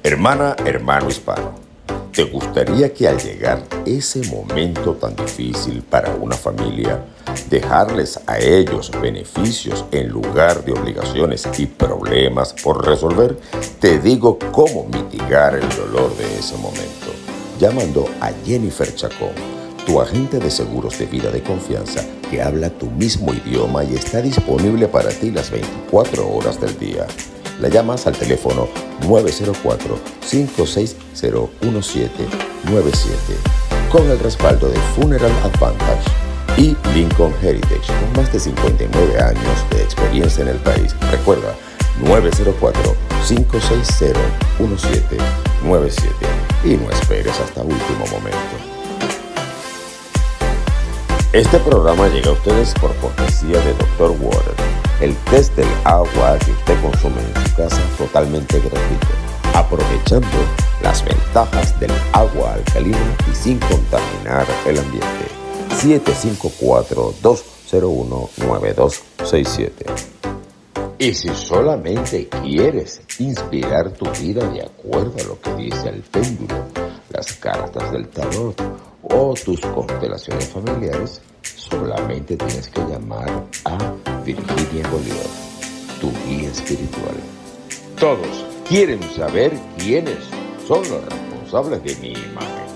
Hermana, hermano hispano, ¿te gustaría que al llegar ese momento tan difícil para una familia, dejarles a ellos beneficios en lugar de obligaciones y problemas por resolver? Te digo cómo mitigar el dolor de ese momento, llamando a Jennifer Chacón, tu agente de seguros de vida de confianza que habla tu mismo idioma y está disponible para ti las 24 horas del día. La llamas al teléfono 904-560-1797 con el respaldo de Funeral Advantage y Lincoln Heritage con más de 59 años de experiencia en el país. Recuerda, 904-560-1797 y no esperes hasta último momento. Este programa llega a ustedes por cortesía de Dr. Water, el test del agua que usted consume en su casa totalmente gratuito, aprovechando las ventajas del agua alcalina y sin contaminar el ambiente. 754-201-9267. Y si solamente quieres inspirar tu vida de acuerdo a lo que dice el péndulo, las cartas del tarot o tus constelaciones familiares, solamente tienes que llamar a Virginia Bolívar, tu guía espiritual. Todos quieren saber quiénes son los responsables de mi imagen.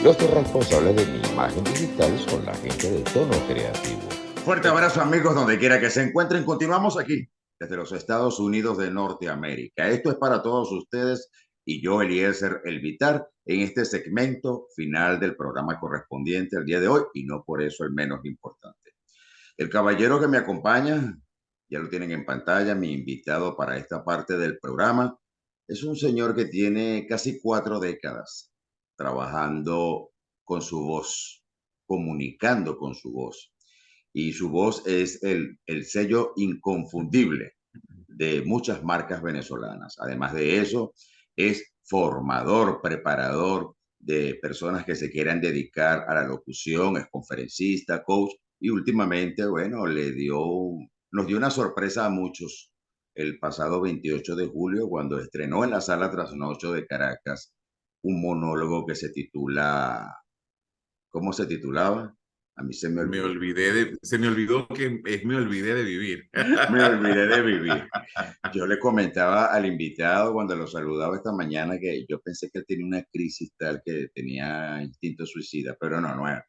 Los responsables de mi imagen digital son la gente de Tono Creativo. Fuerte abrazo, amigos, donde quiera que se encuentren. Continuamos aquí, desde los Estados Unidos de Norteamérica. Esto es para todos ustedes y yo, Eliezer Elvitar, en este segmento final del programa correspondiente al día de hoy, y no por eso el menos importante. El caballero que me acompaña, ya lo tienen en pantalla, mi invitado para esta parte del programa, es un señor que tiene casi 4 décadas trabajando con su voz, comunicando con su voz. Y su voz es el sello inconfundible de muchas marcas venezolanas. Además de eso, es formador, preparador de personas que se quieran dedicar a la locución, es conferencista, coach, y últimamente, bueno, nos dio una sorpresa a muchos el pasado 28 de julio cuando estrenó en la Sala Trasnocho de Caracas un monólogo que se titula, ¿cómo se titulaba? A mí se me olvidó. Se me olvidó que me olvidé de vivir. Me olvidé de vivir. Yo le comentaba al invitado cuando lo saludaba esta mañana que yo pensé que él tenía una crisis tal que tenía instinto suicida, pero no es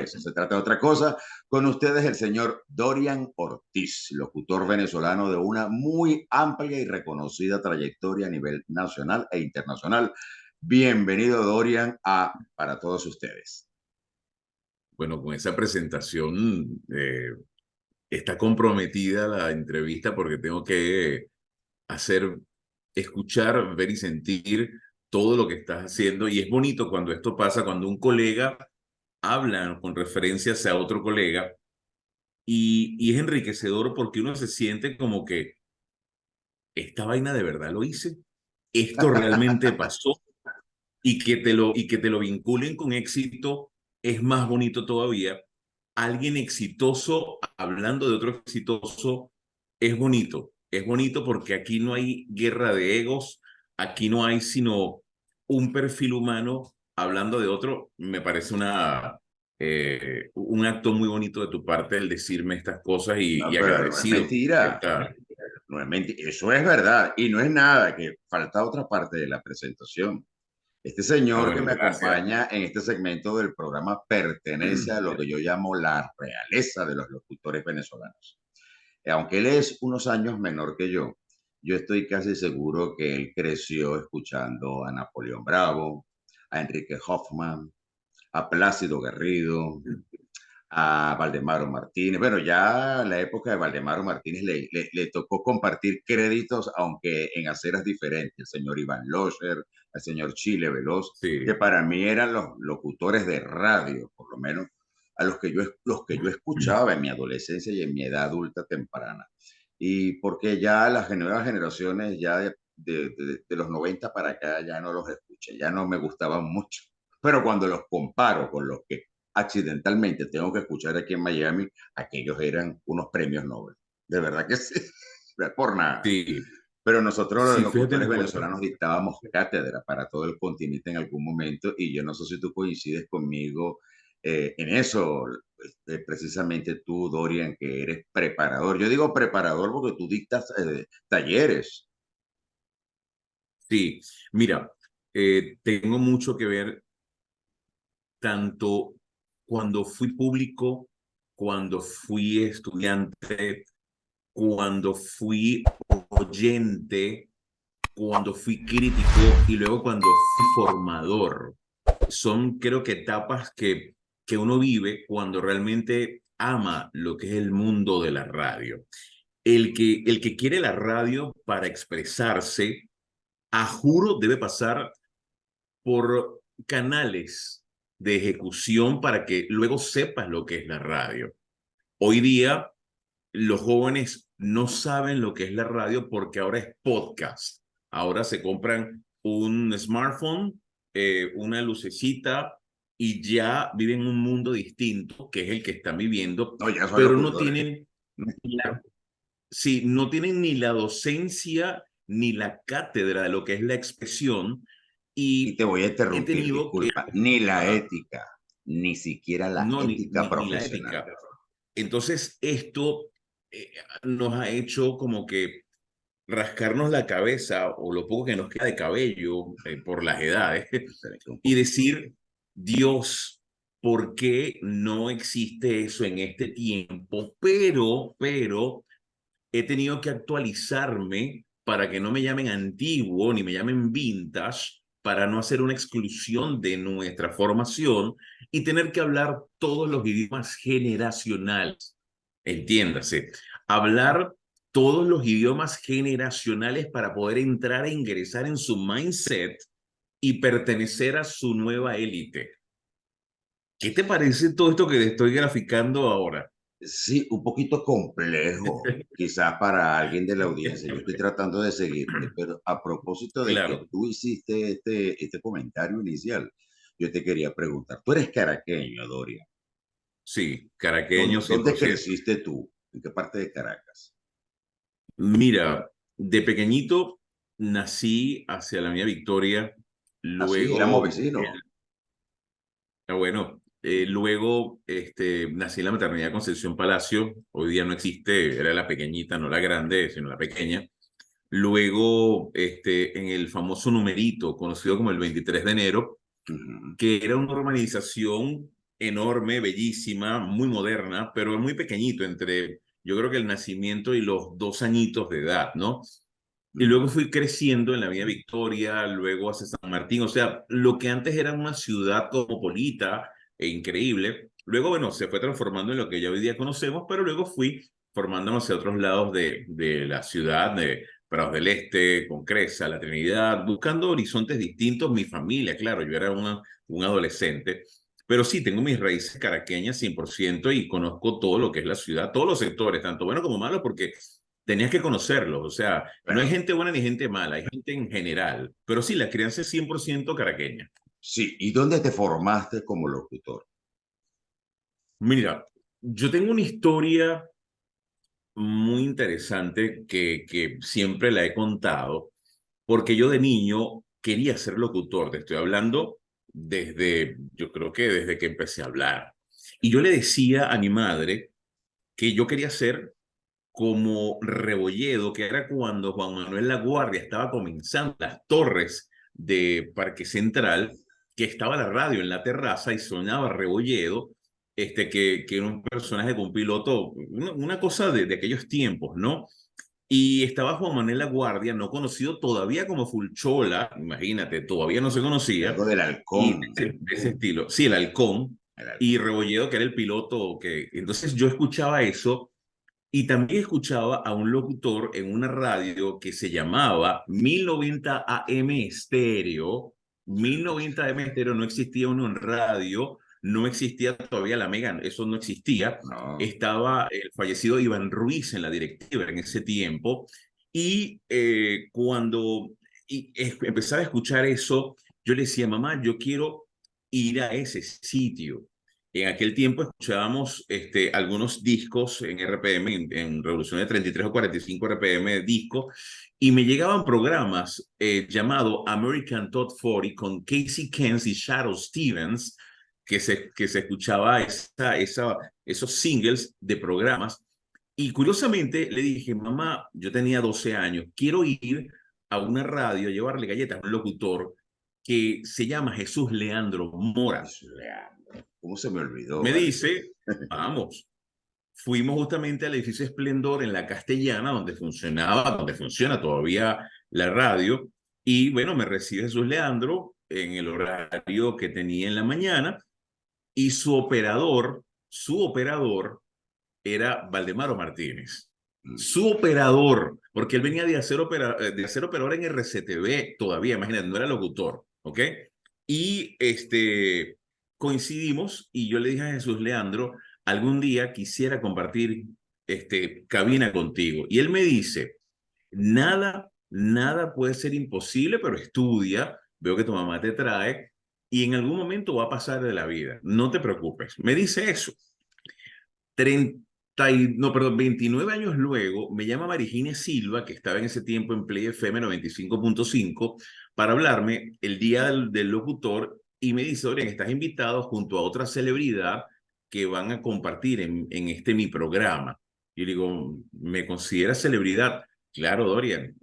eso. Se trata de otra cosa. Con ustedes el señor Dorian Ortiz, locutor venezolano de una muy amplia y reconocida trayectoria a nivel nacional e internacional. Bienvenido, Dorian, para todos ustedes. Bueno, con esa presentación está comprometida la entrevista porque tengo que escuchar, ver y sentir todo lo que estás haciendo. Y es bonito cuando esto pasa, cuando un colega habla con referencias a otro colega y es enriquecedor porque uno se siente como que esta vaina de verdad lo hice, esto realmente pasó y que te lo vinculen con éxito es más bonito todavía. Alguien exitoso hablando de otro exitoso es bonito porque aquí no hay guerra de egos, aquí no hay sino un perfil humano hablando de otro. Me parece un acto muy bonito de tu parte el decirme estas cosas y agradecido. No es mentira. No es mentira. Eso es verdad y no es nada, que falta otra parte de la presentación. Este señor que me acompaña en este segmento del programa pertenece a lo que yo llamo la realeza de los locutores venezolanos. Aunque él es unos años menor que yo estoy casi seguro que él creció escuchando a Napoleón Bravo, a Enrique Hoffman, a Plácido Garrido, a Valdemaro Martínez. Bueno, ya en la época de Valdemaro Martínez le tocó compartir créditos, aunque en aceras diferentes. El señor Iván Locher, el señor Chile Veloz, sí, que para mí eran los locutores de radio, por lo menos a los que yo escuchaba en mi adolescencia y en mi edad adulta temprana. Y porque ya las nuevas generaciones ya de los 90 para acá ya no los escuché, ya no me gustaban mucho. Pero cuando los comparo con los que accidentalmente tengo que escuchar aquí en Miami, aquellos eran unos premios Nobel. De verdad que sí, no es por nada. Sí, Pero nosotros los sí, fíjate, locutores Nicolás. venezolanos dictábamos cátedra para todo el continente en algún momento y yo no sé si tú coincides conmigo en eso, precisamente tú, Dorian, que eres preparador. Yo digo preparador porque tú dictas talleres. Sí, mira, tengo mucho que ver tanto cuando fui público, cuando fui estudiante, cuando fui oyente, cuando fui crítico y luego cuando fui formador. Son, creo que, etapas que uno vive cuando realmente ama lo que es el mundo de la radio. El que quiere la radio para expresarse, a juro, debe pasar por canales de ejecución para que luego sepas lo que es la radio. Hoy día los jóvenes no saben lo que es la radio porque ahora es podcast. Ahora se compran un smartphone, una lucecita y ya viven un mundo distinto que es el que están viviendo, No, ya son pero no locutores. tienen la, sí, no tienen ni la docencia ni la cátedra de lo que es la expresión Y y te voy a he interrumpir, tenido que, disculpa, ni la ajá, ética, ni siquiera la no, ética ni la profesional. ética. Entonces, esto eh, nos ha hecho como que rascarnos la cabeza o lo poco que nos queda de cabello por las edades Un y poquito. decir, Dios, ¿por qué no existe eso en este tiempo? Pero he tenido que actualizarme para que no me llamen antiguo ni me llamen vintage, para no hacer una exclusión de nuestra formación y tener que hablar todos los idiomas generacionales. Entiéndase, hablar todos los idiomas generacionales para poder entrar e ingresar en su mindset y pertenecer a su nueva élite. ¿Qué te parece todo esto que te estoy graficando ahora? Sí, un poquito complejo, quizás para alguien de la audiencia. Yo estoy tratando de seguirte, pero a propósito de que Claro, tú hiciste este comentario inicial, yo te quería preguntar, tú eres caraqueño, Doria. sí, caraqueño ¿Dónde 100%. creciste tú? ¿En qué parte de Caracas? Mira, de pequeñito nací hacia la Mía Victoria, Así, éramos luego, vecinos. bueno, luego nací en la maternidad Concepción Palacio, hoy día no existe, era la pequeñita, no la grande, sino la pequeña. Luego, en el famoso numerito, conocido como el 23 de enero, Ujú. que era una urbanización enorme, bellísima, muy moderna, pero muy pequeñito, entre yo creo que el nacimiento y los 2 añitos de edad, ¿no? Y luego Ujú. fui creciendo en la Vía Victoria, luego hacia San Martín, o sea, lo que antes era una ciudad cosmopolita e increíble, luego, bueno, se fue transformando en lo que ya hoy día conocemos, pero luego fui formándome hacia otros lados de la ciudad, de Prados del Este, con Cresa, La Trinidad, buscando horizontes distintos, mi familia, claro, yo era un adolescente, pero sí, tengo mis raíces caraqueñas 100% y conozco todo lo que es la ciudad, todos los sectores, tanto buenos como malos, porque tenías que conocerlos, o sea, no hay Bueno, gente buena ni gente mala, hay gente en general, pero sí, la crianza es 100% caraqueña. sí, ¿y dónde te formaste como locutor? Mira, yo tengo una historia muy interesante que siempre la he contado, porque yo de niño quería ser locutor, te estoy hablando desde, yo creo que desde que empecé a hablar. Y yo le decía a mi madre que yo quería ser como Rebolledo, que era cuando Juan Manuel Laguardia estaba comenzando las torres de Parque Central, que estaba la radio en la terraza y sonaba Rebolledo, que era un personaje con un piloto, una cosa de aquellos tiempos, ¿no? Y estaba Juan Manuel Laguardia, no conocido todavía como Fulchola, imagínate, todavía no se Y conocía, algo del y halcón. de ese estilo, sí, el halcón, El y halcón. Rebolledo, que era el piloto, que entonces yo escuchaba eso y también escuchaba a un locutor en una radio que se llamaba 1090 AM Estéreo. 1090 AM Estéreo no existía uno en radio. no existía todavía la Mega, eso no existía. No. Estaba el fallecido Iván Ruiz en la directiva en ese tiempo. Y cuando empezaba a escuchar eso, yo le decía, mamá, yo quiero ir a ese sitio. En aquel tiempo escuchábamos algunos discos en RPM, en revolución de 33 o 45 RPM de disco, y me llegaban programas llamado American Top 40 con Casey Kent y Shadow Stevens, que se escuchaba esos singles de programas. Y curiosamente le dije, mamá, yo tenía 12 años, quiero ir a una radio a llevarle galletas a un locutor que se llama Jesús Leandro Mora. ¿Cómo se me olvidó, Me vale? dice, vamos. Fuimos justamente al edificio Esplendor en la Castellana, donde funciona todavía la radio. Y bueno, me recibe Jesús Leandro en el horario que tenía en la mañana. Y su operador era Valdemaro Martínez. Mm. Su operador, porque él venía de hacer operador en RCTV todavía, imagínate, no era locutor, ¿ok? Y coincidimos y yo le dije a Jesús Leandro, algún día quisiera compartir cabina contigo. Y él me dice, nada puede ser imposible, pero estudia, veo que tu mamá te trae y en algún momento va a pasar de la vida, no te preocupes. Me dice eso. 29 años luego, me llama Marigine Silva, que estaba en ese tiempo en Play FM 95.5, para hablarme el día del locutor y me dice, Dorian, estás invitado junto a otra celebridad que van a compartir en mi programa. Y le digo, ¿me consideras celebridad? Claro, Dorian.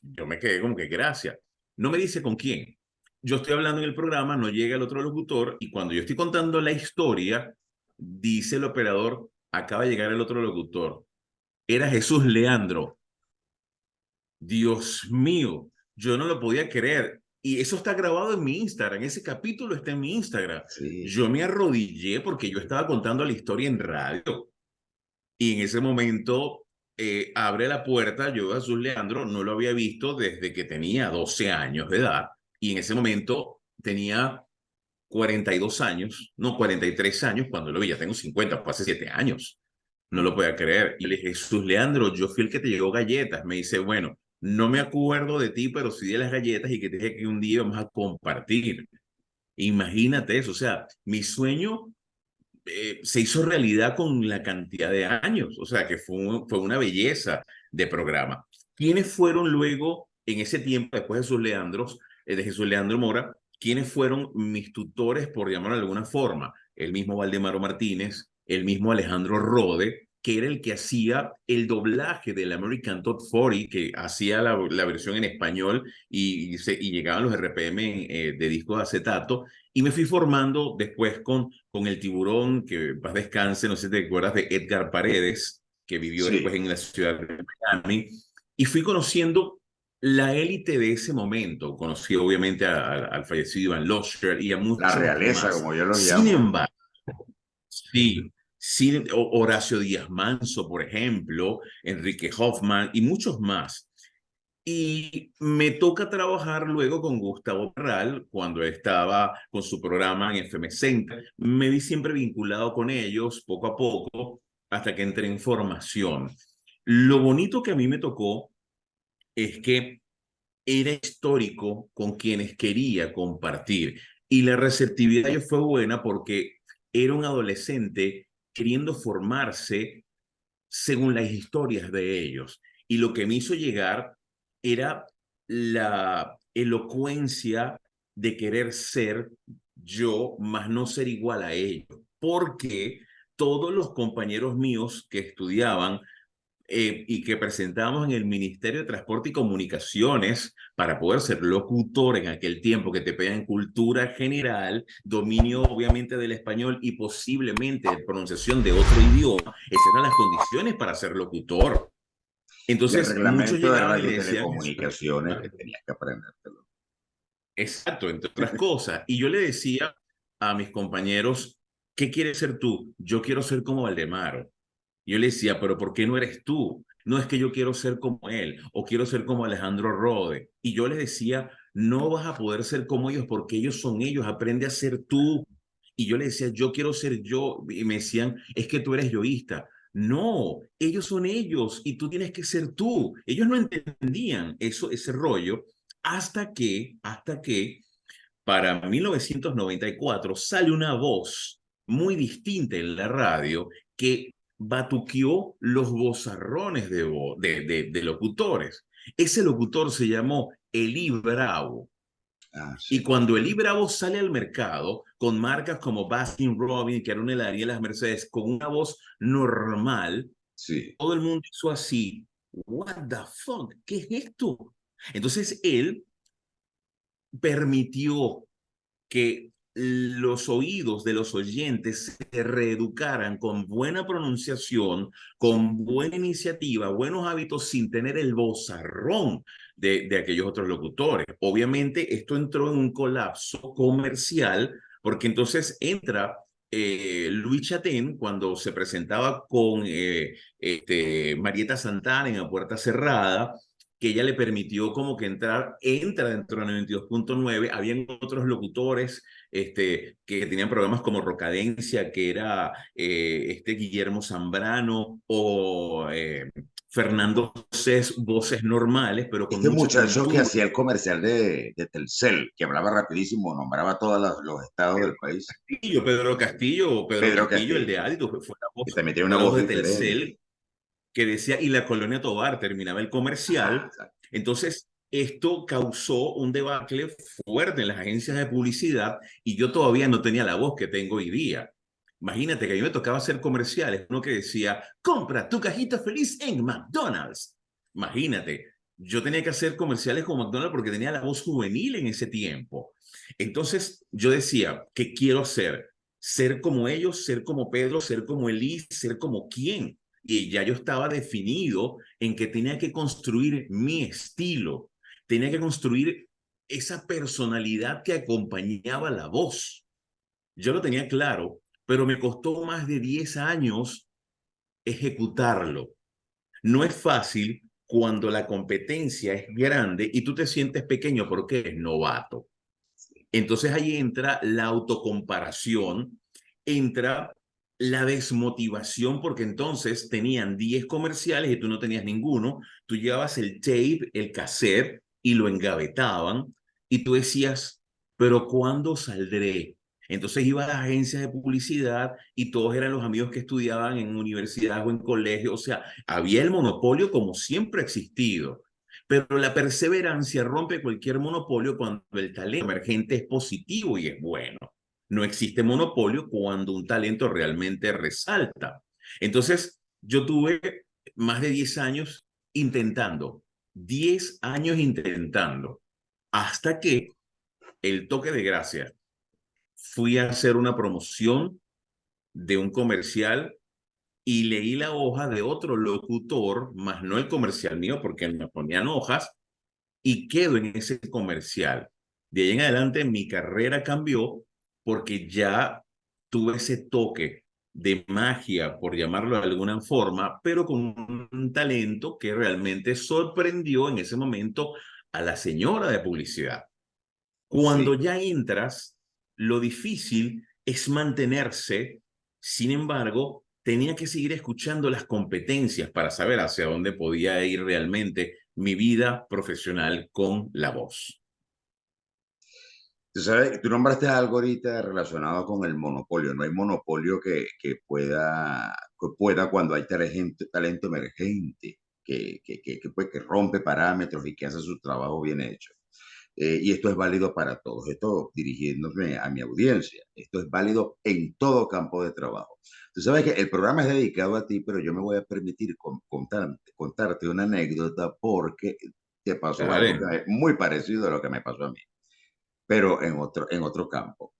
Yo me quedé como que gracias. No me dice con quién. Yo estoy hablando en el programa, no llega el otro locutor y cuando yo estoy contando la historia, dice el operador, acaba de llegar el otro locutor. Era Jesús Leandro. Dios mío, yo no lo podía creer. Y eso está grabado en mi Instagram. Ese capítulo está en mi Instagram. Sí. Yo me arrodillé porque yo estaba contando la historia en radio. Y en ese momento abre la puerta. Yo a Jesús Leandro no lo había visto desde que tenía 12 años de edad. Y en ese momento tenía 42 años, no 43 años, cuando lo vi, ya tengo 50, fue hace 7 años. No lo podía creer. Y le dije, Jesús Leandro, yo fui el que te llevó galletas. Me dice, bueno, no me acuerdo de ti, pero sí de las galletas y que te dije que un día vamos a compartir. Imagínate eso, o sea, mi sueño se hizo realidad con la cantidad de años, o sea, que fue una belleza de programa. ¿Quiénes fueron luego, en ese tiempo, después de Jesús Leandro Mora, quiénes fueron mis tutores, por llamarlo de alguna forma? El mismo Valdemaro Martínez, el mismo Alejandro Rode, que era el que hacía el doblaje del American Top 40, que hacía la versión en español y llegaban los RPM de disco de acetato. Y me fui formando después con el Tiburón, que paz descanse, no sé si te acuerdas de Edgar Paredes, que vivió después Sí. en la ciudad de Miami. Y fui conociendo la élite de ese momento. Conocí obviamente al fallecido Ivan Losher y a La muchos realeza, más. como yo los Sin llamo. embargo, sí, Horacio Díaz Manso, por ejemplo, Enrique Hoffman y muchos más. Y me toca trabajar luego con Gustavo Perral cuando estaba con su programa en FM Center. Me vi siempre vinculado con ellos poco a poco hasta que entré en formación. Lo bonito que a mí me tocó es que era histórico con quienes quería compartir y la receptividad de ellos fue buena porque era un adolescente queriendo formarse según las historias de ellos. Y lo que me hizo llegar era la elocuencia de querer ser yo, más no ser igual a ellos. Porque todos los compañeros míos que estudiaban y que presentábamos en el Ministerio de Transporte y Comunicaciones para poder ser locutor en aquel tiempo, que te pedían cultura general, dominio obviamente del español y posiblemente de pronunciación de otro idioma. Esas eran las condiciones para ser locutor. Y el Entonces, muchos reglamento de llegaban y radio y le decían, telecomunicaciones que tenías que aprendértelo. exacto, entre otras cosas. Y yo le decía a mis compañeros, ¿qué quieres ser tú? Yo quiero ser como Valdemaro. Yo le decía, pero ¿por qué no eres tú? No es que yo quiero ser como él o quiero ser como Alejandro Rode. Y yo les decía, no vas a poder ser como ellos porque ellos son ellos, aprende a ser tú. Y yo le decía, yo quiero ser yo. Y me decían, es que tú eres yoísta. No, ellos son ellos y tú tienes que ser tú. Ellos no entendían eso, ese rollo, hasta que para 1994 sale una voz muy distinta en la radio que batuqueó los vozarrones de locutores. Ese locutor se llamó Eli Bravo. Ah, Y sí, cuando Eli Bravo sale al mercado con marcas como Baskin Robbins, que era una heladería de las Mercedes, con una voz normal, sí. todo el mundo hizo así. What the fuck? ¿Qué es esto? Entonces él permitió que los oídos de los oyentes se reeducaran con buena pronunciación, con buena iniciativa, buenos hábitos, sin tener el vozarrón de aquellos otros locutores. Obviamente esto entró en un colapso comercial, porque entonces entra Luis Chatén cuando se presentaba con Marieta Santana en A Puerta Cerrada, que ella le permitió como que entra dentro de 92.9. Habían otros locutores que tenían programas como Rocadencia, que era Guillermo Zambrano, o Fernando Cés, voces normales, pero con Este mucha muchacho que cultura. hacía el comercial de Telcel, que hablaba rapidísimo, nombraba todos los estados del país. Pedro Pedro Castillo, el Castillo, de Ádido, fue que también tiene fue una la voz voz de diferente. Telcel, que decía, y la Colonia Tovar terminaba el Ajá, comercial. exacto. Entonces, esto causó un debacle fuerte en las agencias de publicidad y yo todavía no tenía la voz que tengo hoy día. Imagínate que a mí me tocaba hacer comerciales, uno que decía, compra tu cajita feliz en McDonald's. Imagínate, yo tenía que hacer comerciales con McDonald's porque tenía la voz juvenil en ese tiempo. Entonces, yo decía, ¿qué quiero hacer? Ser como ellos, ser como Pedro, ser como Elise, ser como quién. Y ya yo estaba definido en que tenía que construir mi estilo, tenía que construir esa personalidad que acompañaba la voz. Yo lo tenía claro, pero me costó más de 10 años ejecutarlo. No es fácil cuando la competencia es grande y tú te sientes pequeño porque eres novato. Entonces ahí entra la autocomparación, entra la desmotivación, porque entonces tenían 10 comerciales y tú no tenías ninguno. Tú llevabas el tape, el cassette y lo engavetaban y tú decías, pero ¿cuándo saldré? Entonces iba a las agencias de publicidad y todos eran los amigos que estudiaban en universidad o en colegio. O sea, había el monopolio como siempre ha existido. Pero la perseverancia rompe cualquier monopolio cuando el talento emergente es positivo y es bueno. No existe monopolio cuando un talento realmente resalta. Entonces, yo tuve más de 10 años intentando, 10 años intentando, hasta que el toque de gracia, fui a hacer una promoción de un comercial y leí la hoja de otro locutor, más no el comercial mío, porque me ponían hojas, y quedo en ese comercial. De ahí en adelante mi carrera cambió porque ya tuve ese toque de magia, por llamarlo de alguna forma, pero con un talento que realmente sorprendió en ese momento a la señora de publicidad. Cuando Sí. ya entras, lo difícil es mantenerse. Sin embargo, tenía que seguir escuchando las competencias para saber hacia dónde podía ir realmente mi vida profesional con la voz. Tú sabes, tú nombraste algo ahorita relacionado con el monopolio. No hay monopolio que pueda cuando hay talento emergente, que rompe parámetros y que hace su trabajo bien hecho. Y esto es válido para todos. Esto dirigiéndome a mi audiencia. Esto es válido en todo campo de trabajo. Tú sabes que el programa es dedicado a ti, pero yo me voy a permitir contarte una anécdota porque te pasó algo Dale. que es muy parecido a lo que me pasó a mí, pero en otro campo.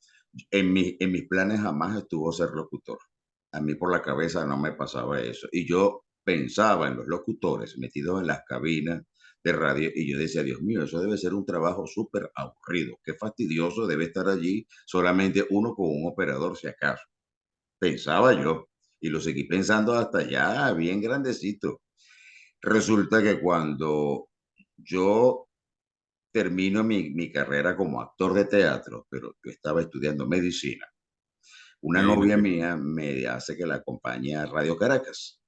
En mis planes jamás estuvo ser locutor. A mí por la cabeza no me pasaba eso. Y yo pensaba en los locutores metidos en las cabinas de radio y yo decía, Dios mío, eso debe ser un trabajo súper aburrido. Qué fastidioso debe estar allí solamente uno con un operador, si acaso. Pensaba yo. Y lo seguí pensando hasta ya bien grandecito. Resulta que cuando yo termino mi carrera como actor de teatro, pero yo estaba estudiando medicina. una novia imagínate. mía me hace que la acompañe a Radio Caracas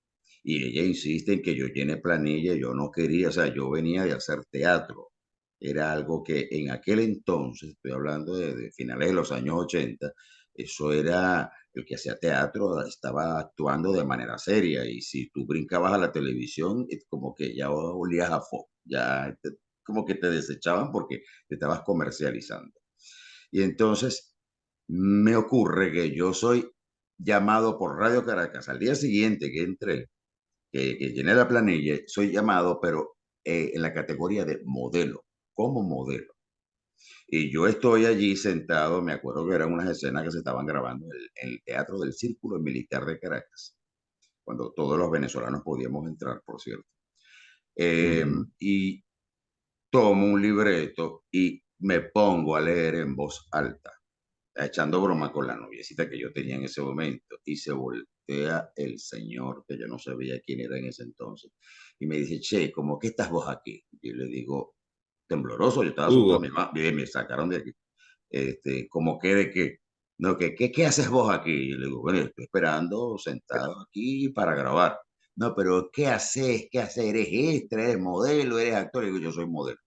y ella insiste en que yo llene planilla, yo no quería, o sea, yo venía de hacer teatro. Era algo que en aquel entonces, estoy hablando de finales de los años 80, eso era el que hacía teatro, estaba actuando de manera seria y si tú brincabas a la televisión, es como que ya olías a foco, como que te desechaban porque te estabas comercializando. Y entonces me ocurre que yo soy llamado por Radio Caracas al día siguiente que entré, que llené la planilla, soy llamado, pero en la categoría de modelo, como modelo. Y yo estoy allí sentado, me acuerdo que eran unas escenas que se estaban grabando en el Teatro del Círculo Militar de Caracas, cuando todos los venezolanos podíamos entrar, por cierto. Ujú. Y tomo un libreto y me pongo a leer en voz alta, echando broma con la noviecita que yo tenía en ese momento, y se voltea el señor, que yo no sabía quién era en ese entonces, y me dice, che, ¿cómo que estás vos aquí? Y yo le digo, tembloroso, yo estaba asustado, Hugo, me sacaron de aquí. Como que de que, no, ¿qué haces vos aquí? Y yo le digo, bueno, estoy esperando sentado aquí para grabar. No, pero ¿qué haces? ¿Qué haces? ¿Eres extra? ¿Eres modelo? ¿Eres actor? Y digo, yo soy modelo.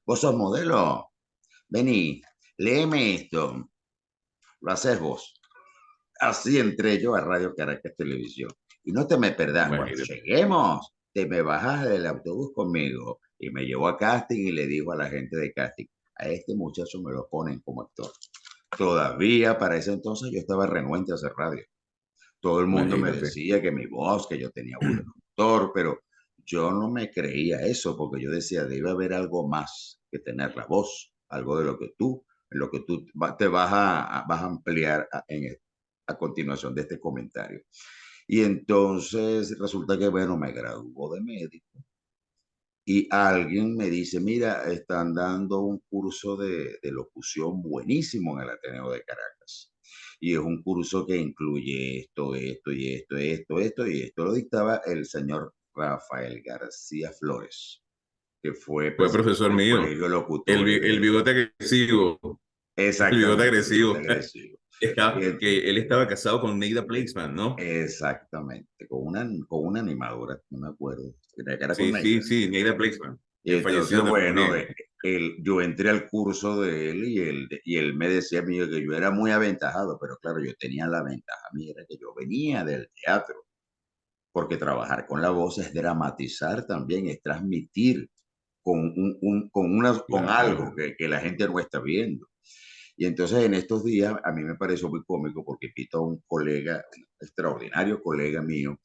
¿Vos sos modelo? Vení, léeme esto. Lo haces vos. Así entré yo a Radio Caracas Televisión. Y no te me perdás, cuando imagínate. lleguemos, te me bajas del autobús conmigo. Y me llevó a casting y le dijo a la gente de casting, a este muchacho me lo ponen como actor. Todavía para ese entonces yo estaba renuente a hacer radio. Todo el mundo me Imagínate. decía que mi voz, que yo tenía voz de locutor, pero yo no me creía eso porque yo decía, debe haber algo más que tener la voz, algo de lo que tú, en lo que tú te vas a ampliar a continuación de este comentario. Y entonces resulta que, bueno, me graduó de médico y alguien me dice, mira, están dando un curso de locución buenísimo en el Ateneo de Caracas. Y es un curso que incluye esto, y esto lo dictaba el señor Rafael García Flores, que fue Fue presidente profesor del mío. Colegio de El, Locutores el bigote agresivo. El bigote exactamente, el bigote agresivo. agresivo. Y Que él estaba casado con Neida Placement, ¿no? exactamente, con una animadora, no me acuerdo, era con Sí, Neida. sí, sí, Neida Placement, Y que entonces, falleció bueno, también. yo entré al curso de él y él me decía a mí que yo era muy aventajado, pero claro, yo tenía la ventaja mía, era que yo venía del teatro, porque trabajar con la voz es dramatizar también, es transmitir con Claro. algo que la gente no está viendo. Y entonces en estos días a mí me pareció muy cómico porque invito a un colega, un extraordinario colega mío,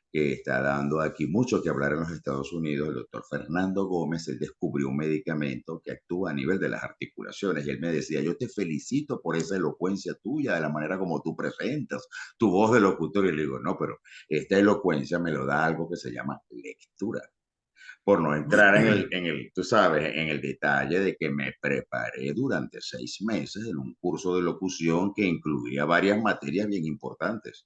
que está dando aquí mucho que hablar en los Estados Unidos, el doctor Fernando Gómez. Él descubrió un medicamento que actúa a nivel de las articulaciones y él me decía, yo te felicito por esa elocuencia tuya, de la manera como tú presentas tu voz de locutor. Y le digo, no, pero esta elocuencia me lo da algo que se llama lectura, por no entrar tú sabes, en el detalle de que me preparé durante 6 meses en un curso de locución que incluía varias materias bien importantes.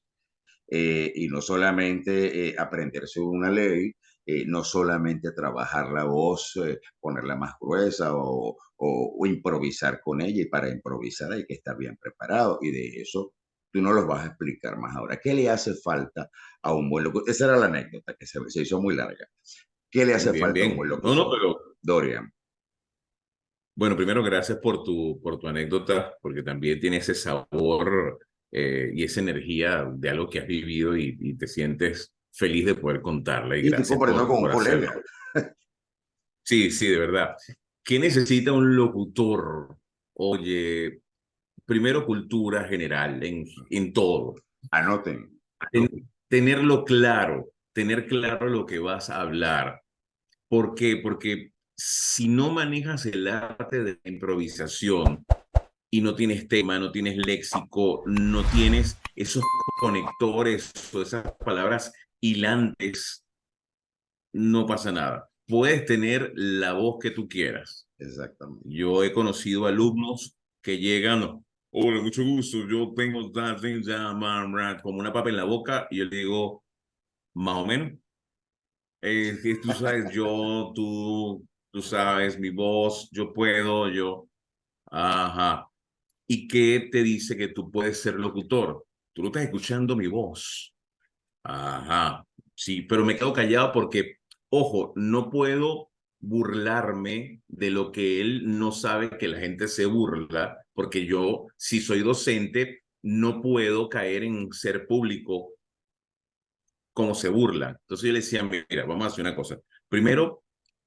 Y no solamente aprenderse una ley, no solamente trabajar la voz, ponerla más gruesa o improvisar con ella, y para improvisar hay que estar bien preparado, y de eso tú no los vas a explicar más ahora. ¿Qué le hace falta a un buen locutor? Esa era la anécdota que se hizo muy larga. ¿Qué le hace Bien, falta a un bien. buen No, no, locutor? pero Dorian. bueno, primero gracias por tu anécdota, porque también tiene ese sabor y esa energía de algo que has vivido y te sientes feliz de poder contarla y Y estoy gracias compartiendo con un por colega. hacerlo. Sí, sí, de verdad. ¿Qué necesita un locutor? Oye, primero cultura general en todo. Anoten. Tenerlo claro, tener claro lo que vas a hablar. ¿Por qué? Porque si no manejas el arte de la improvisación y no tienes tema, no tienes léxico, no tienes esos conectores o esas palabras hilantes, no pasa nada. Puedes tener la voz que tú quieras. Exactamente. Yo he conocido alumnos que llegan, hola, mucho gusto, yo tengo como una papa en la boca y yo le digo, más o menos. Que tú sabes, tú sabes mi voz, yo puedo, yo. Ajá. ¿Y qué te dice que tú puedes ser locutor? tú no estás escuchando mi voz. Ajá, sí, pero me quedo callado porque, ojo, no puedo burlarme de lo que él no sabe que la gente se burla, porque yo, si soy docente, no puedo caer en ser público como se burla. Entonces yo le decía, mira, vamos a hacer una cosa. Primero,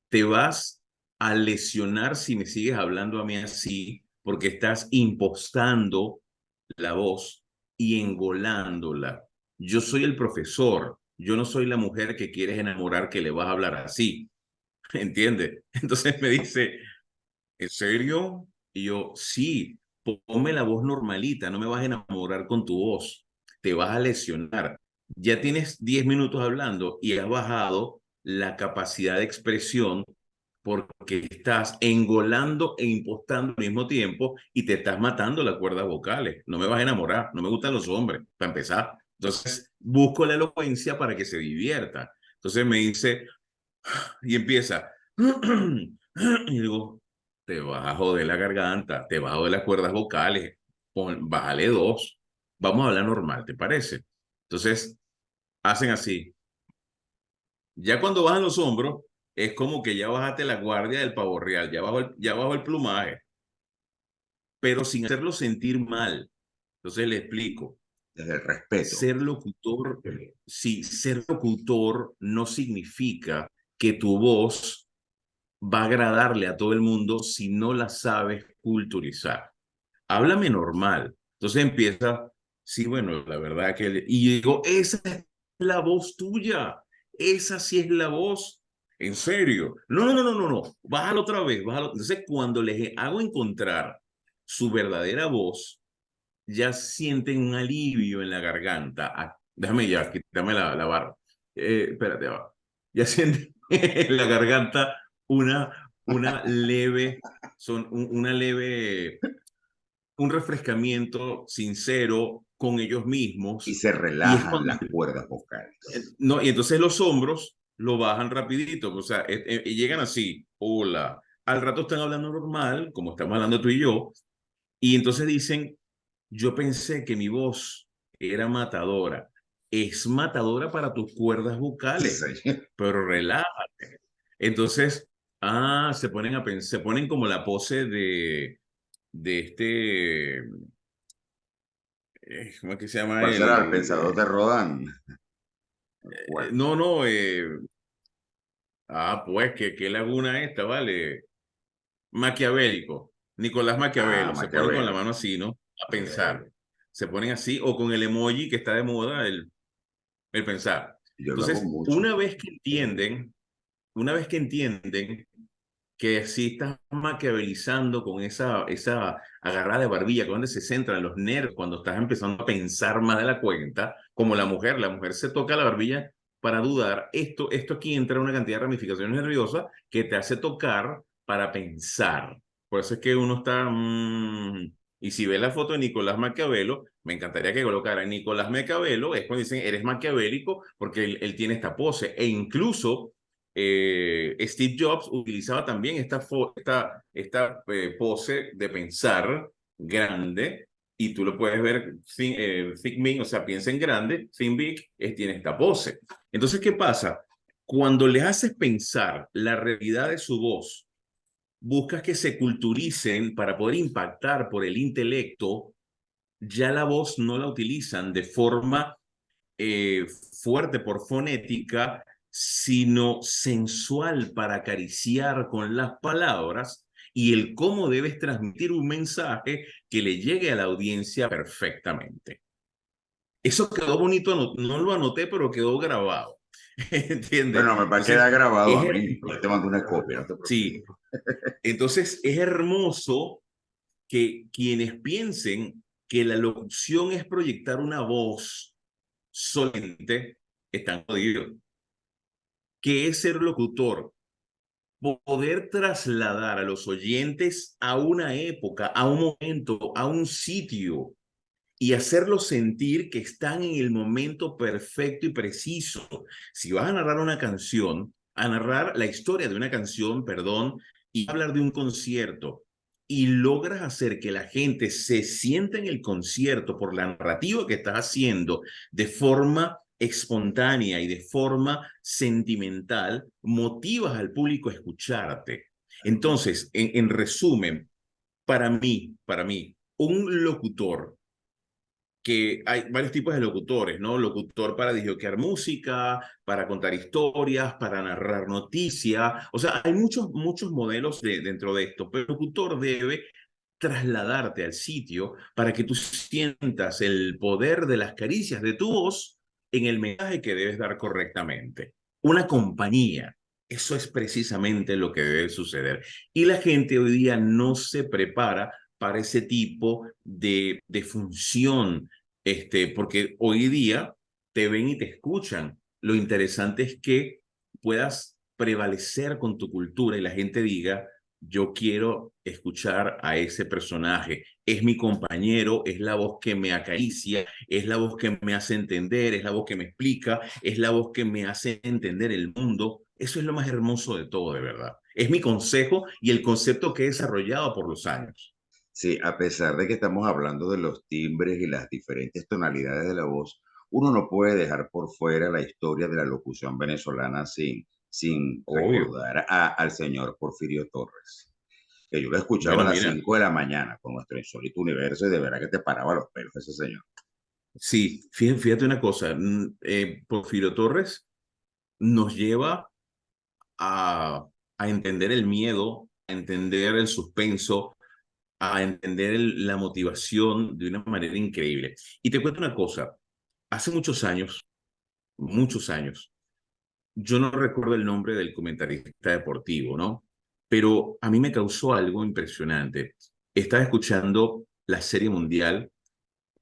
te vas a lesionar si me sigues hablando a mí así, porque estás impostando la voz y engolándola. Yo soy el profesor, yo no soy la mujer que quieres enamorar que le vas a hablar así, ¿entiendes? Entonces me dice, ¿en serio? Y yo, sí, ponme la voz normalita, no me vas a enamorar con tu voz, te vas a lesionar. Ya tienes 10 minutos hablando y has bajado la capacidad de expresión porque estás engolando e impostando al mismo tiempo y te estás matando las cuerdas vocales. No me vas a enamorar, no me gustan los hombres, para empezar. Entonces, busco la elocuencia para que se divierta. Entonces me dice, y empieza, y digo, te vas a joder la garganta, te vas a joder las cuerdas vocales, bájale dos, vamos a hablar normal, ¿te parece? Entonces, hacen así. Ya cuando bajan los hombros, es como que ya bajaste la guardia del pavo real, ya bajó el plumaje, pero sin hacerlo sentir mal. Entonces le explico, Desde el respeto. ser locutor, sí, ser locutor no significa que tu voz va a agradarle a todo el mundo si no la sabes culturizar. Háblame normal. Entonces empieza, sí, bueno, la verdad que... Y digo, esa es la voz tuya. Esa sí es la voz. En serio. No, no, no, no, no, no. Bájalo otra vez, bájalo. Entonces, cuando les hago encontrar su verdadera voz, ya sienten un alivio en la garganta. Ah, déjame ya, quítame la barra. Espérate, va. Ya sienten en la garganta una leve, una leve, un refrescamiento sincero con ellos Y mismos. se Y es relajan cuando, las cuerdas vocales. no, y entonces los hombros lo bajan rapidito, o sea, llegan así, hola. Al rato están hablando normal, como estamos hablando tú y yo, y entonces dicen, yo pensé que mi voz era matadora. Es matadora para tus cuerdas vocales, Sí. pero relájate. Entonces, se ponen a pensar, se ponen como la pose de ¿cómo es que se llama ¿Cuál será el él? pensador de Rodin? ¿Cuál? No, no, pues, ¿qué laguna esta, vale? Maquiavélico, Nicolás Ah, Maquiavelo, se ponen con la Maquiavelo. mano así, ¿no? A Ok. pensar. Se ponen así, o con el emoji que está de moda, el pensar. Yo lo hago Entonces, mucho. una vez que entienden que si estás maquiavelizando con esa agarrada de barbilla, que es donde se centran los nervios, cuando estás empezando a pensar más de la cuenta, como la mujer se toca la barbilla para dudar, esto aquí entra una cantidad de ramificaciones nerviosas que te hace tocar para pensar. Por eso es que uno está... y si ves la foto de Nicolás Maquiavelo, me encantaría que colocara Nicolás Maquiavelo, es cuando dicen, eres maquiavélico, porque él tiene esta pose, e incluso Steve Jobs utilizaba también esta pose de pensar grande, y tú lo puedes ver, think big, o sea, piensa en grande, think big, tiene esta pose. Entonces, ¿qué pasa? Cuando le haces pensar la realidad de su voz, buscas que se culturicen para poder impactar por el intelecto, ya la voz no la utilizan de forma eh, fuerte por fonética, sino sensual para acariciar con las palabras y el cómo debes transmitir un mensaje que le llegue a la audiencia perfectamente. Eso quedó bonito, no lo anoté, pero quedó grabado. ¿Entiendes? Bueno, me va a Entonces, quedar grabado a es, mí. Yo te mando una copia, no te preocupes. sí, entonces es hermoso que quienes piensen que la locución es proyectar una voz solamente, están jodidos. ¿Qué es ser locutor? Poder trasladar a los oyentes a una época, a un momento, a un sitio y hacerlos sentir que están en el momento perfecto y preciso. Si vas a narrar una canción, a narrar la historia de una canción, perdón, y hablar de un concierto, y logras hacer que la gente se sienta en el concierto por la narrativa que estás haciendo de forma espontánea y de forma sentimental, motivas al público a escucharte. Entonces, en resumen, para mí, un locutor, que hay varios tipos de locutores, ¿no? Locutor para disjoquear música, para contar historias, para narrar noticias. O sea, hay muchos modelos dentro de esto, pero el locutor debe trasladarte al sitio para que tú sientas el poder de las caricias de tu voz en el mensaje que debes dar correctamente. Una compañía. Eso es precisamente lo que debe suceder. Y la gente hoy día no se prepara para ese tipo de función, porque hoy día te ven y te escuchan. Lo interesante es que puedas prevalecer con tu cultura y la gente diga, yo quiero escuchar a ese personaje, es mi compañero, es la voz que me acaricia, es la voz que me hace entender, es la voz que me explica, es la voz que me hace entender el mundo. Eso es lo más hermoso de todo, de verdad. Es mi consejo y el concepto que he desarrollado por los años. Sí, a pesar de que estamos hablando de los timbres y las diferentes tonalidades de la voz, uno no puede dejar por fuera la historia de la locución venezolana sin Obvio. recordar al señor Porfirio Torres, que yo lo escuchaba a Bueno, las mira, 5 de la mañana con nuestro insólito universo y de verdad que te paraba los pelos ese señor. sí, fíjate una cosa, Porfirio Torres nos lleva a, a entender el miedo, a entender el suspenso, a entender la motivación de una manera increíble. Y te cuento una cosa, hace muchos años, yo no recuerdo el nombre del comentarista deportivo, ¿no? Pero a mí me causó algo impresionante. Estaba escuchando la Serie Mundial,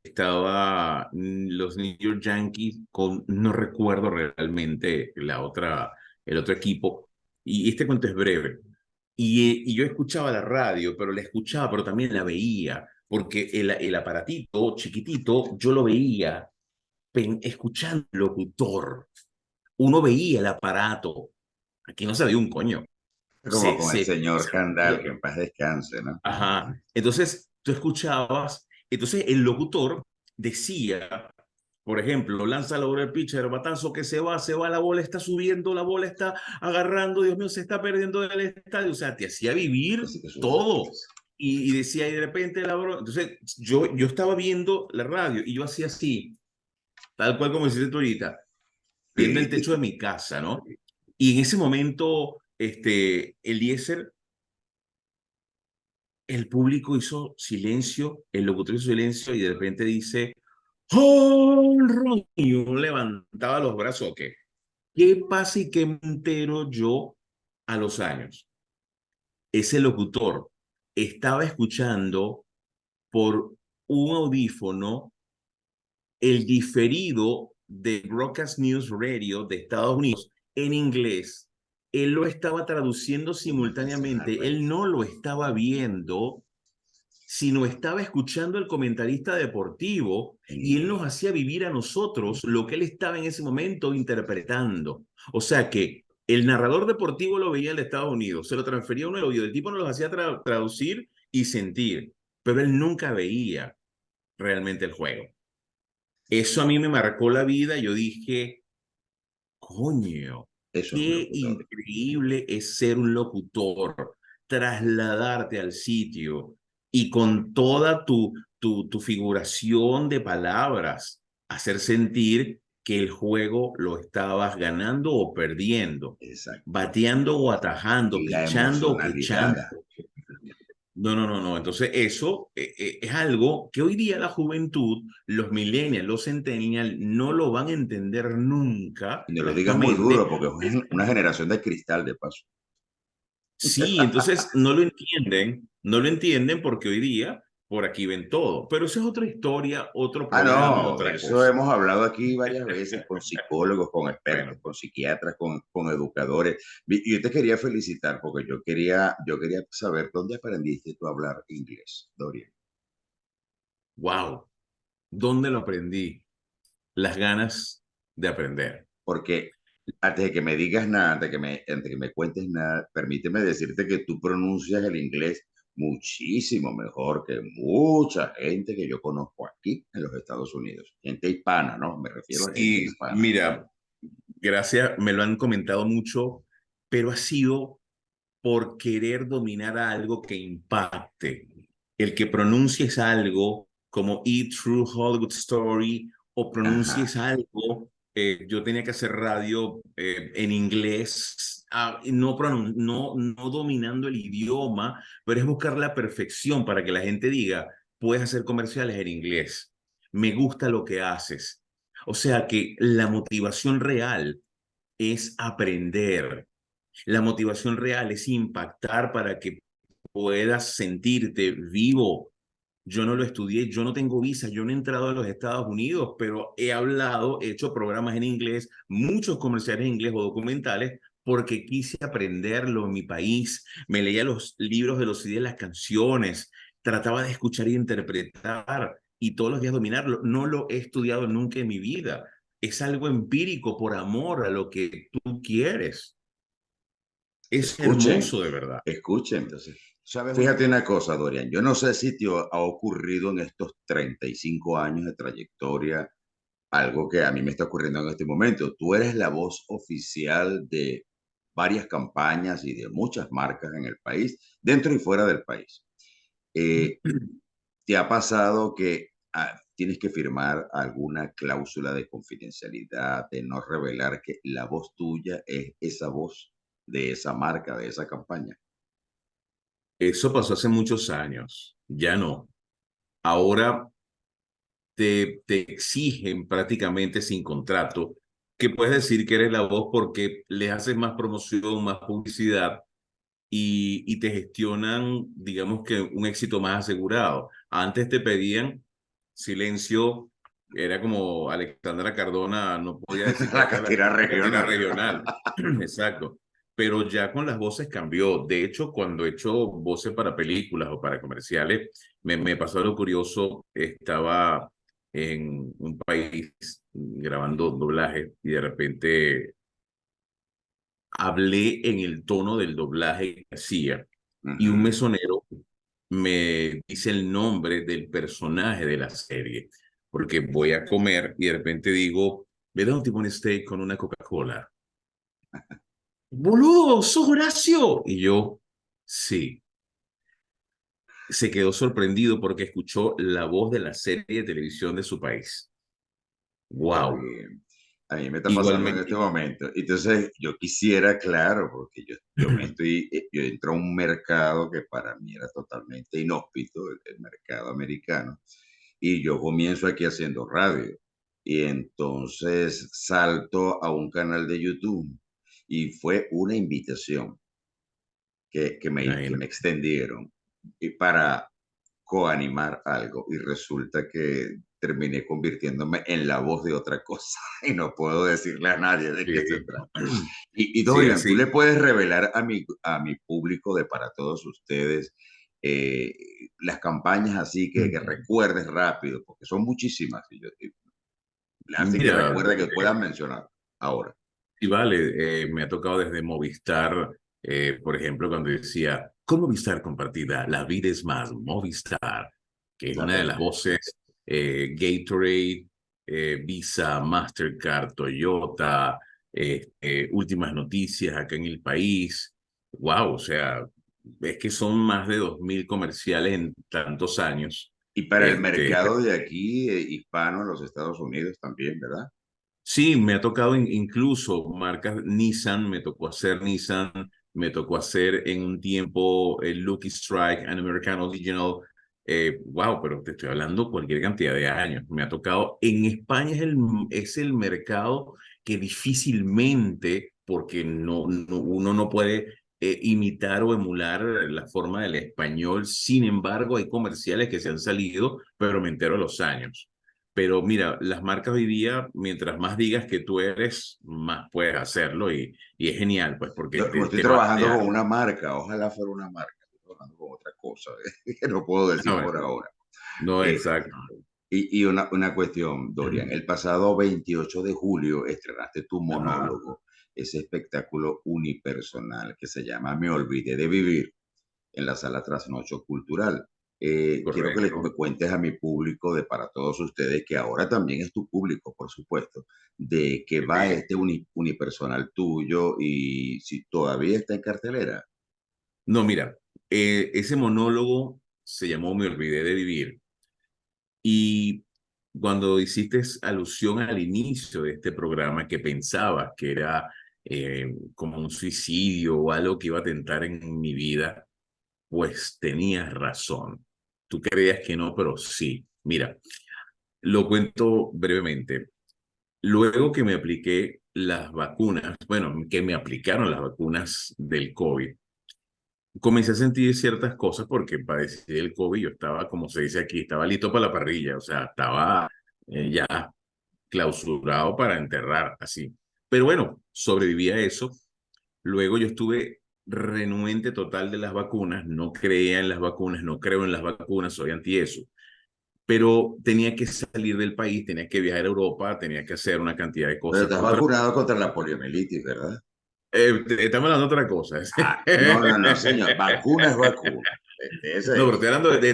estaba los New York Yankees con, no recuerdo realmente el otro equipo, y este cuento es breve. Y yo escuchaba la radio, pero la escuchaba, pero también la veía, porque el aparatito chiquitito, yo lo veía escuchando el locutor. Uno veía el aparato. Aquí no se veía un coño. Como Se, con el se, señor se Candal, veía. que en paz descanse, ¿no? Ajá. Entonces, tú escuchabas, entonces el locutor decía, por ejemplo, lanza la bola el pitcher, batazo que se va, la bola está subiendo, la bola está agarrando, Dios mío, se está perdiendo del estadio. O sea, te hacía vivir Así que sucede. todo. Y decía, y de repente la bola. Entonces, yo estaba viendo la radio y yo hacía así, tal cual como hiciste tú ahorita, viendo el techo de Sí. mi casa, ¿no? Y en ese momento, Eliezer, el público hizo silencio, el locutor hizo silencio y de repente dice, ¡Home Y uno levantaba los brazos, ¿qué? ¿Qué pasa y qué me entero yo a los años? Ese locutor estaba escuchando por un audífono el diferido de Broadcast News Radio de Estados Unidos en inglés. Él lo estaba traduciendo simultáneamente, él no lo estaba viendo, sino estaba escuchando el comentarista deportivo y él nos hacía vivir a nosotros lo que él estaba en ese momento interpretando. O sea que el narrador deportivo lo veía en Estados Unidos, se lo transfería a uno del oído, el tipo nos lo hacía traducir y sentir, pero él nunca veía realmente el juego. Eso a mí me marcó la vida. Yo dije, coño, Eso es un qué locutor. increíble es ser un locutor, trasladarte al sitio y con toda tu figuración de palabras, hacer sentir que el juego lo estabas ganando o perdiendo, Exacto. bateando o atajando, Y la pichando o emocionalidad. pichando. No, no, no, no. Entonces eso es algo que hoy día la juventud, los millennials, los centennials, no lo van a entender nunca, Y no lo digas muy lógicamente. duro, porque es una generación de cristal, de paso. Sí, entonces no lo entienden, no lo entienden porque hoy día por aquí ven todo. Pero eso es otra historia, otro Ah, programa, no, otra eso cosa. hemos hablado aquí varias veces con psicólogos, con expertos, Bueno, con psiquiatras, con educadores. Y yo te quería felicitar porque yo quería saber dónde aprendiste tú a hablar inglés, Dorian. wow, ¿dónde lo aprendí? Las ganas de aprender. Porque antes de que me digas nada, antes de que me cuentes nada, permíteme decirte que tú pronuncias el inglés muchísimo mejor que mucha gente que yo conozco aquí en los Estados Unidos. Gente hispana, ¿no? Me refiero a gente Sí, hispana. mira, gracias, me lo han comentado mucho, pero ha sido por querer dominar algo que impacte. El que pronuncies algo como Eat True Hollywood Story o pronuncies Ajá. algo, yo tenía que hacer radio en inglés, no dominando el idioma, pero es buscar la perfección para que la gente diga, puedes hacer comerciales en inglés, me gusta lo que haces. O sea que la motivación real es aprender. La motivación real es impactar para que puedas sentirte vivo. Yo no lo estudié, yo no tengo visa, yo no he entrado a los Estados Unidos, pero he hablado, he hecho programas en inglés, muchos comerciales en inglés o documentales, porque quise aprenderlo en mi país. Me leía los libros de los CDs, las canciones, trataba de escuchar y interpretar y todos los días dominarlo. No lo he estudiado nunca en mi vida. Es algo empírico por amor a lo que tú quieres. Es Escuchen, hermoso de verdad. escuchen. Entonces, fíjate una cosa, Dorian. Yo no sé si te ha ocurrido en estos 35 años de trayectoria algo que a mí me está ocurriendo en este momento. Tú eres la voz oficial de varias campañas y de muchas marcas en el país, dentro y fuera del país. Eh, ¿Te ha pasado que tienes que firmar alguna cláusula de confidencialidad, de no revelar que la voz tuya es esa voz de esa marca, de esa campaña? Eso pasó hace muchos años, ya no. Ahora te exigen prácticamente sin contrato que puedes decir que eres la voz porque les haces más promoción, más publicidad y te gestionan, digamos que un éxito más asegurado. Antes te pedían silencio, era como Alexandra Cardona, no podía decir que La era catira la catira regional. regional. Exacto. Pero ya con las voces cambió. De hecho, cuando he hecho voces para películas o para comerciales, me pasó algo curioso. Estaba en un país grabando doblaje y de repente hablé en el tono del doblaje que hacía y un Ujú. mesonero me dice el nombre del personaje de la serie, porque voy a comer y de repente digo, me da un tipo un steak con una Coca-Cola. Boludo, sos Horacio. Y yo, sí. Se quedó sorprendido porque escuchó la voz de la serie de televisión de su país. Qué Wow. bien. A mí me está pasando en este Igualmente. momento. Entonces, yo quisiera, claro, porque yo entro a un mercado que para mí era totalmente inhóspito, el mercado americano, y yo comienzo aquí haciendo radio. Y entonces salto a un canal de YouTube y fue una invitación que me Imagínate. extendieron y para coanimar algo y resulta que terminé convirtiéndome en la voz de otra cosa y no puedo decirle a nadie de qué se Sí. trata. Y Sí, Dorian, tú le así. puedes revelar a mi público de para todos ustedes eh, las campañas así que recuerdes rápido, porque son muchísimas. Así que Mira, recuerde que puedan mencionar ahora. sí, vale, me ha tocado desde Movistar, por ejemplo, cuando decía, con Movistar compartida, la vida es más Movistar, que es una de las Exactamente. voces, Gatorade, Visa, Mastercard, Toyota, últimas noticias acá en el país. Wow, o sea, es que son más de 2000 comerciales en tantos años. Y para el Este, mercado de aquí, hispano en los Estados Unidos también, ¿verdad? Sí, me ha tocado incluso marcas Nissan, me tocó hacer Nissan, me tocó hacer en un tiempo el Lucky Strike, An American Original. Wow, pero te estoy hablando cualquier cantidad de años. Me ha tocado. En España es el mercado que difícilmente, porque uno no puede imitar o emular la forma del español. Sin embargo, hay comerciales que se han salido, pero me entero a los años. Pero mira, las marcas hoy día, mientras más digas que tú eres, más puedes hacerlo y es genial, pues porque Yo como estoy te va a trabajando crear. con una marca, ojalá fuera una marca, estoy trabajando con otra cosa, que no puedo decir No, por ahora. no, Eh, exacto. y una cuestión, Dorian, el pasado 28 de julio estrenaste tu Ajá. monólogo, ese espectáculo unipersonal que se llama Me Olvidé de Vivir. en la sala Trasnocho Cultural. Quiero que correcto. me cuentes a mi público, de para todos ustedes, que ahora también es tu público, por supuesto, de que va este unipersonal tuyo y si todavía está en cartelera. No, mira, ese monólogo se llamó Me olvidé de vivir. Y cuando hiciste alusión al inicio de este programa que pensabas que era como un suicidio o algo que iba a tentar en mi vida, pues tenías razón. Tú creías que no, pero sí. Mira, lo cuento brevemente. Luego que me apliqué las vacunas, bueno, que me aplicaron las vacunas del COVID, comencé a sentir ciertas cosas porque padecí el COVID. Yo estaba, como se dice aquí, estaba listo para la parrilla, o sea, estaba ya clausurado para enterrar, así. Pero bueno, sobreviví a eso. Luego yo estuve renuente total de las vacunas, no creía en las vacunas, no creo en las vacunas, soy anti eso. Pero tenía que salir del país, tenía que viajar a Europa, tenía que hacer una cantidad de Pero cosas estás por vacunado contra la poliomielitis, ¿verdad? Estamos hablando de otra cosa. Ah, no, no, no, señor. Vacuna es vacuna. No, Ese pero es. estoy Vacuna es hablando de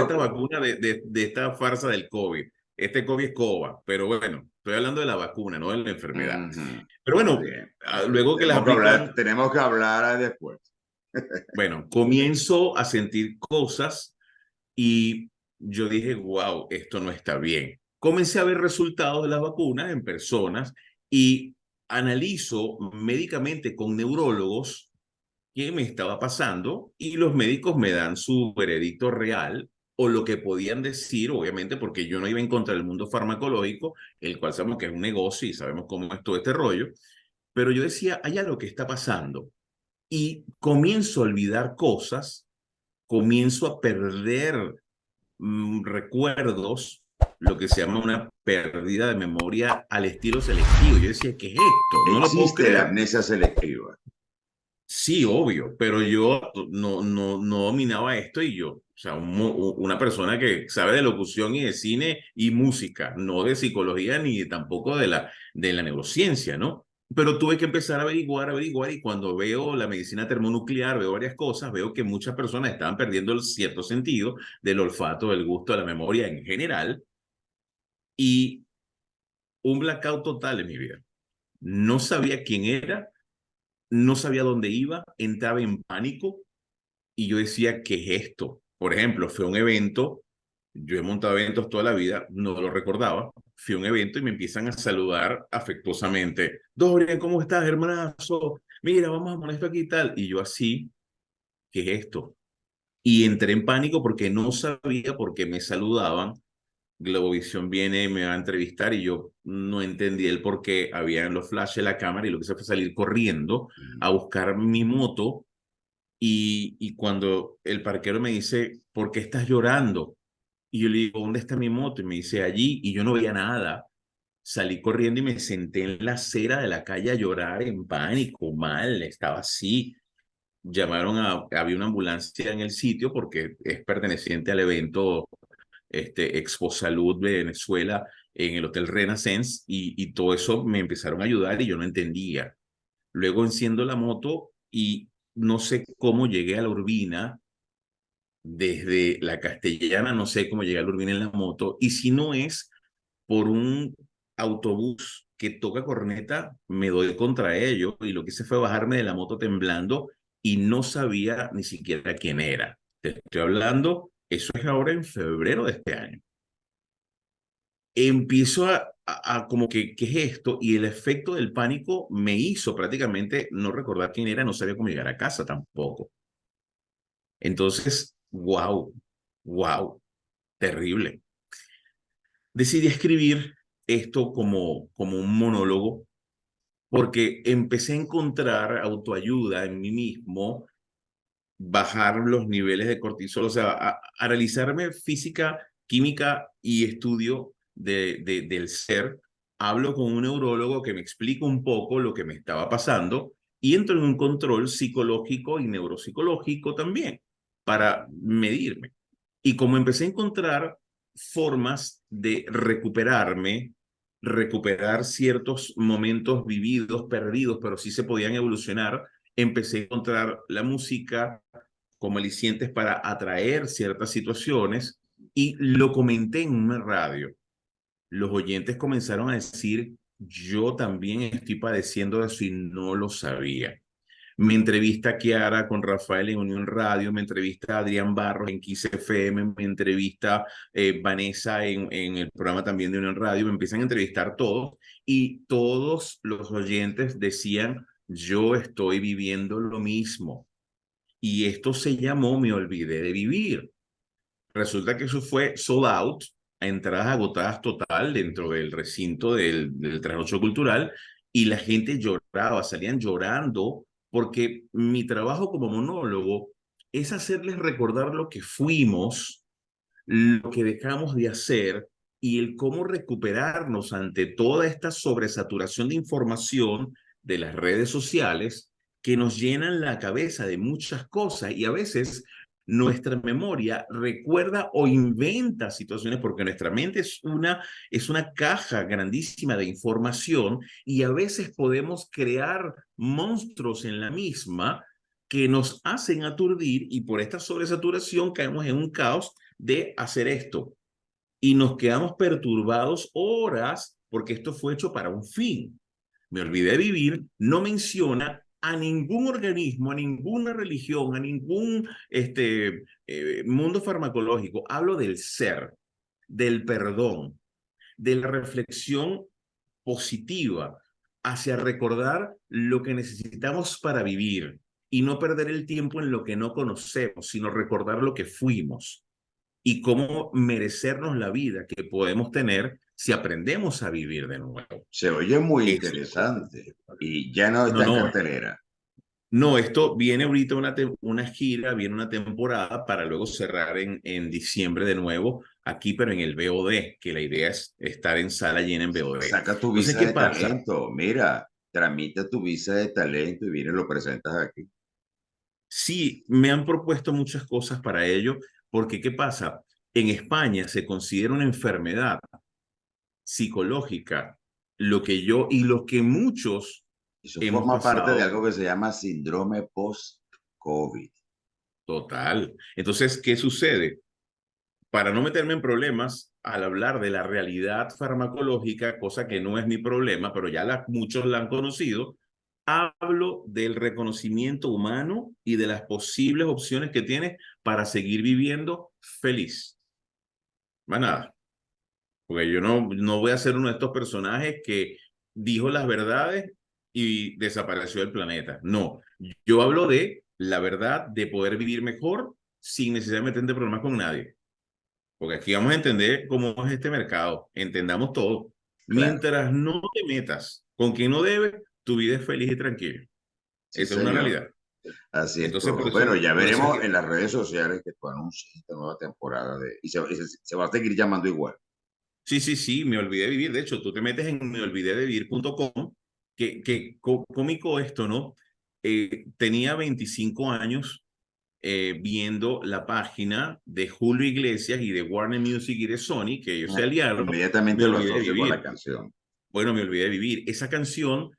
esta vacuna. vacuna, de esta farsa del COVID. Este COVID es COVA, pero bueno, estoy hablando de la vacuna, no de la enfermedad. Ujú. Pero Está bueno, bien, está bien. luego que las aplican, Tenemos que hablar después. bueno, comienzo a sentir cosas y yo dije, wow, esto no está bien. Comencé a ver resultados de las vacunas en personas y analizo médicamente con neurólogos qué me estaba pasando y los médicos me dan su veredicto real o lo que podían decir, obviamente, porque yo no iba en contra del mundo farmacológico, el cual sabemos que es un negocio y sabemos cómo es todo este rollo, pero yo decía, hay algo que está pasando y comienzo a olvidar cosas, comienzo a perder recuerdos, lo que se llama una pérdida de memoria al estilo selectivo. Yo decía, ¿qué es esto? No lo puedo Existe la creer. amnesia selectiva. Sí, obvio, pero yo no dominaba esto y yo, o sea, una persona que sabe de locución y de cine y música, no de psicología ni tampoco de la neurociencia, ¿no? Pero tuve que empezar a averiguar, averiguar y cuando veo la medicina termonuclear, veo varias cosas, veo que muchas personas estaban perdiendo el cierto sentido del olfato, del gusto, de la memoria en general y un blackout total en mi vida. No sabía quién era, no sabía dónde iba, entraba en pánico. Y yo decía, ¿qué es esto? Por ejemplo, fue un evento, yo he montado eventos toda la vida, no lo recordaba, fui a un evento y me empiezan a saludar afectuosamente. Dorian, ¿cómo estás, hermanazo? Mira, vamos a poner esto aquí y tal. Y yo así, ¿qué es esto? Y entré en pánico porque no sabía por qué me saludaban. Globovisión viene, me va a entrevistar y yo no entendí el por qué había en los flashes de la cámara y lo que hice fue salir corriendo a buscar mi moto y cuando el parquero me dice, ¿por qué estás llorando? Y yo le digo, ¿dónde está mi moto? Y me dice, allí, y yo no veía nada. Salí corriendo y me senté en la acera de la calle a llorar en pánico, mal, estaba así. Había una ambulancia en el sitio porque es perteneciente al evento Expo Salud de Venezuela en el Hotel Renaissance y todo eso me empezaron a ayudar y yo no entendía. Luego enciendo la moto y no sé cómo llegué a la Urbina desde la Castellana, no sé cómo llegué a la Urbina en la moto. Y si no es por un autobús que toca corneta, me doy contra ello y lo que hice fue bajarme de la moto temblando y no sabía ni siquiera quién era. Te estoy hablando, eso es ahora en febrero de este año. Empiezo a como que, ¿qué es esto? Y el efecto del pánico me hizo prácticamente no recordar quién era, no sabía cómo llegar a casa tampoco. Entonces, wow, wow, terrible. Decidí escribir esto como un monólogo porque empecé a encontrar autoayuda en mí mismo, bajar los niveles de cortisol, o sea, a realizarme física, química y estudio del ser. Hablo con un neurólogo que me explica un poco lo que me estaba pasando y entro en un control psicológico y neuropsicológico también para medirme. Y como empecé a encontrar formas de recuperarme, recuperar ciertos momentos vividos, perdidos, pero sí se podían evolucionar, empecé a encontrar la música como alicientes para atraer ciertas situaciones y lo comenté en una radio. Los oyentes comenzaron a decir, yo también estoy padeciendo de eso y no lo sabía. Me entrevista Kiara con Rafael en Unión Radio, me entrevista Adrián Barros en Kiss FM, me entrevista Vanessa en el programa también de Unión Radio, me empiezan a entrevistar todos y todos los oyentes decían, yo estoy viviendo lo mismo. Y esto se llamó Me Olvidé de Vivir. Resulta que eso fue sold out, a entradas agotadas total dentro del recinto del trasnocho cultural y la gente lloraba, salían llorando porque mi trabajo como monólogo es hacerles recordar lo que fuimos, lo que dejamos de hacer y el cómo recuperarnos ante toda esta sobresaturación de información de las redes sociales que nos llenan la cabeza de muchas cosas y a veces nuestra memoria recuerda o inventa situaciones porque nuestra mente es una caja grandísima de información y a veces podemos crear monstruos en la misma que nos hacen aturdir y por esta sobresaturación caemos en un caos de hacer esto y nos quedamos perturbados horas porque esto fue hecho para un fin. Me Olvidé de Vivir no menciona a ningún organismo, a ninguna religión, a ningún mundo farmacológico. Hablo del ser, del perdón, de la reflexión positiva hacia recordar lo que necesitamos para vivir y no perder el tiempo en lo que no conocemos, sino recordar lo que fuimos y cómo merecernos la vida que podemos tener si aprendemos a vivir de nuevo. Se oye muy Eso. interesante y ya no No, está en no, cartelera. no, esto viene ahorita una gira, viene una temporada para luego cerrar en diciembre de nuevo aquí, pero en el VOD, que la idea es estar en sala llena en VOD. Saca tu Entonces, visa ¿qué de pasa? talento. Mira, tramita tu visa de talento y vienes y lo presentas aquí. Sí, me han propuesto muchas cosas para ello, porque ¿qué pasa? En España se considera una enfermedad psicológica lo que yo y lo que muchos Eso hemos forma parte de pasado. algo que se llama síndrome post-COVID. Total. Entonces, ¿qué sucede? Para no meterme en problemas, al hablar de la realidad farmacológica, cosa que no es mi problema, pero ya muchos la han conocido, hablo del reconocimiento humano y de las posibles opciones que tienes para seguir viviendo feliz. Más nada. Porque yo no voy a ser uno de estos personajes que dijo las verdades y desapareció del planeta. No, yo hablo de la verdad de poder vivir mejor sin necesidad de meterte en problemas con nadie. Porque aquí vamos a entender cómo es este mercado. Entendamos todo. Claro, Mientras no te metas con quien no debe, tu vida es feliz y tranquila. sí, Esa es una señor. realidad. Así es Entonces, todo. Bueno, ya por eso es veremos que en las redes sociales que tú anuncias esta nueva temporada y se va a seguir llamando igual. sí, sí, sí, me olvidé de vivir. De hecho, tú te metes en meolvidedevivir.com, que cómico esto, ¿no? Tenía 25 años viendo la página de Julio Iglesias y de Warner Music y de Sony, que ellos se aliaron, Me Inmediatamente lo Olvidé de asocio con la Vivir. canción. Bueno, Me Olvidé de Vivir. Esa canción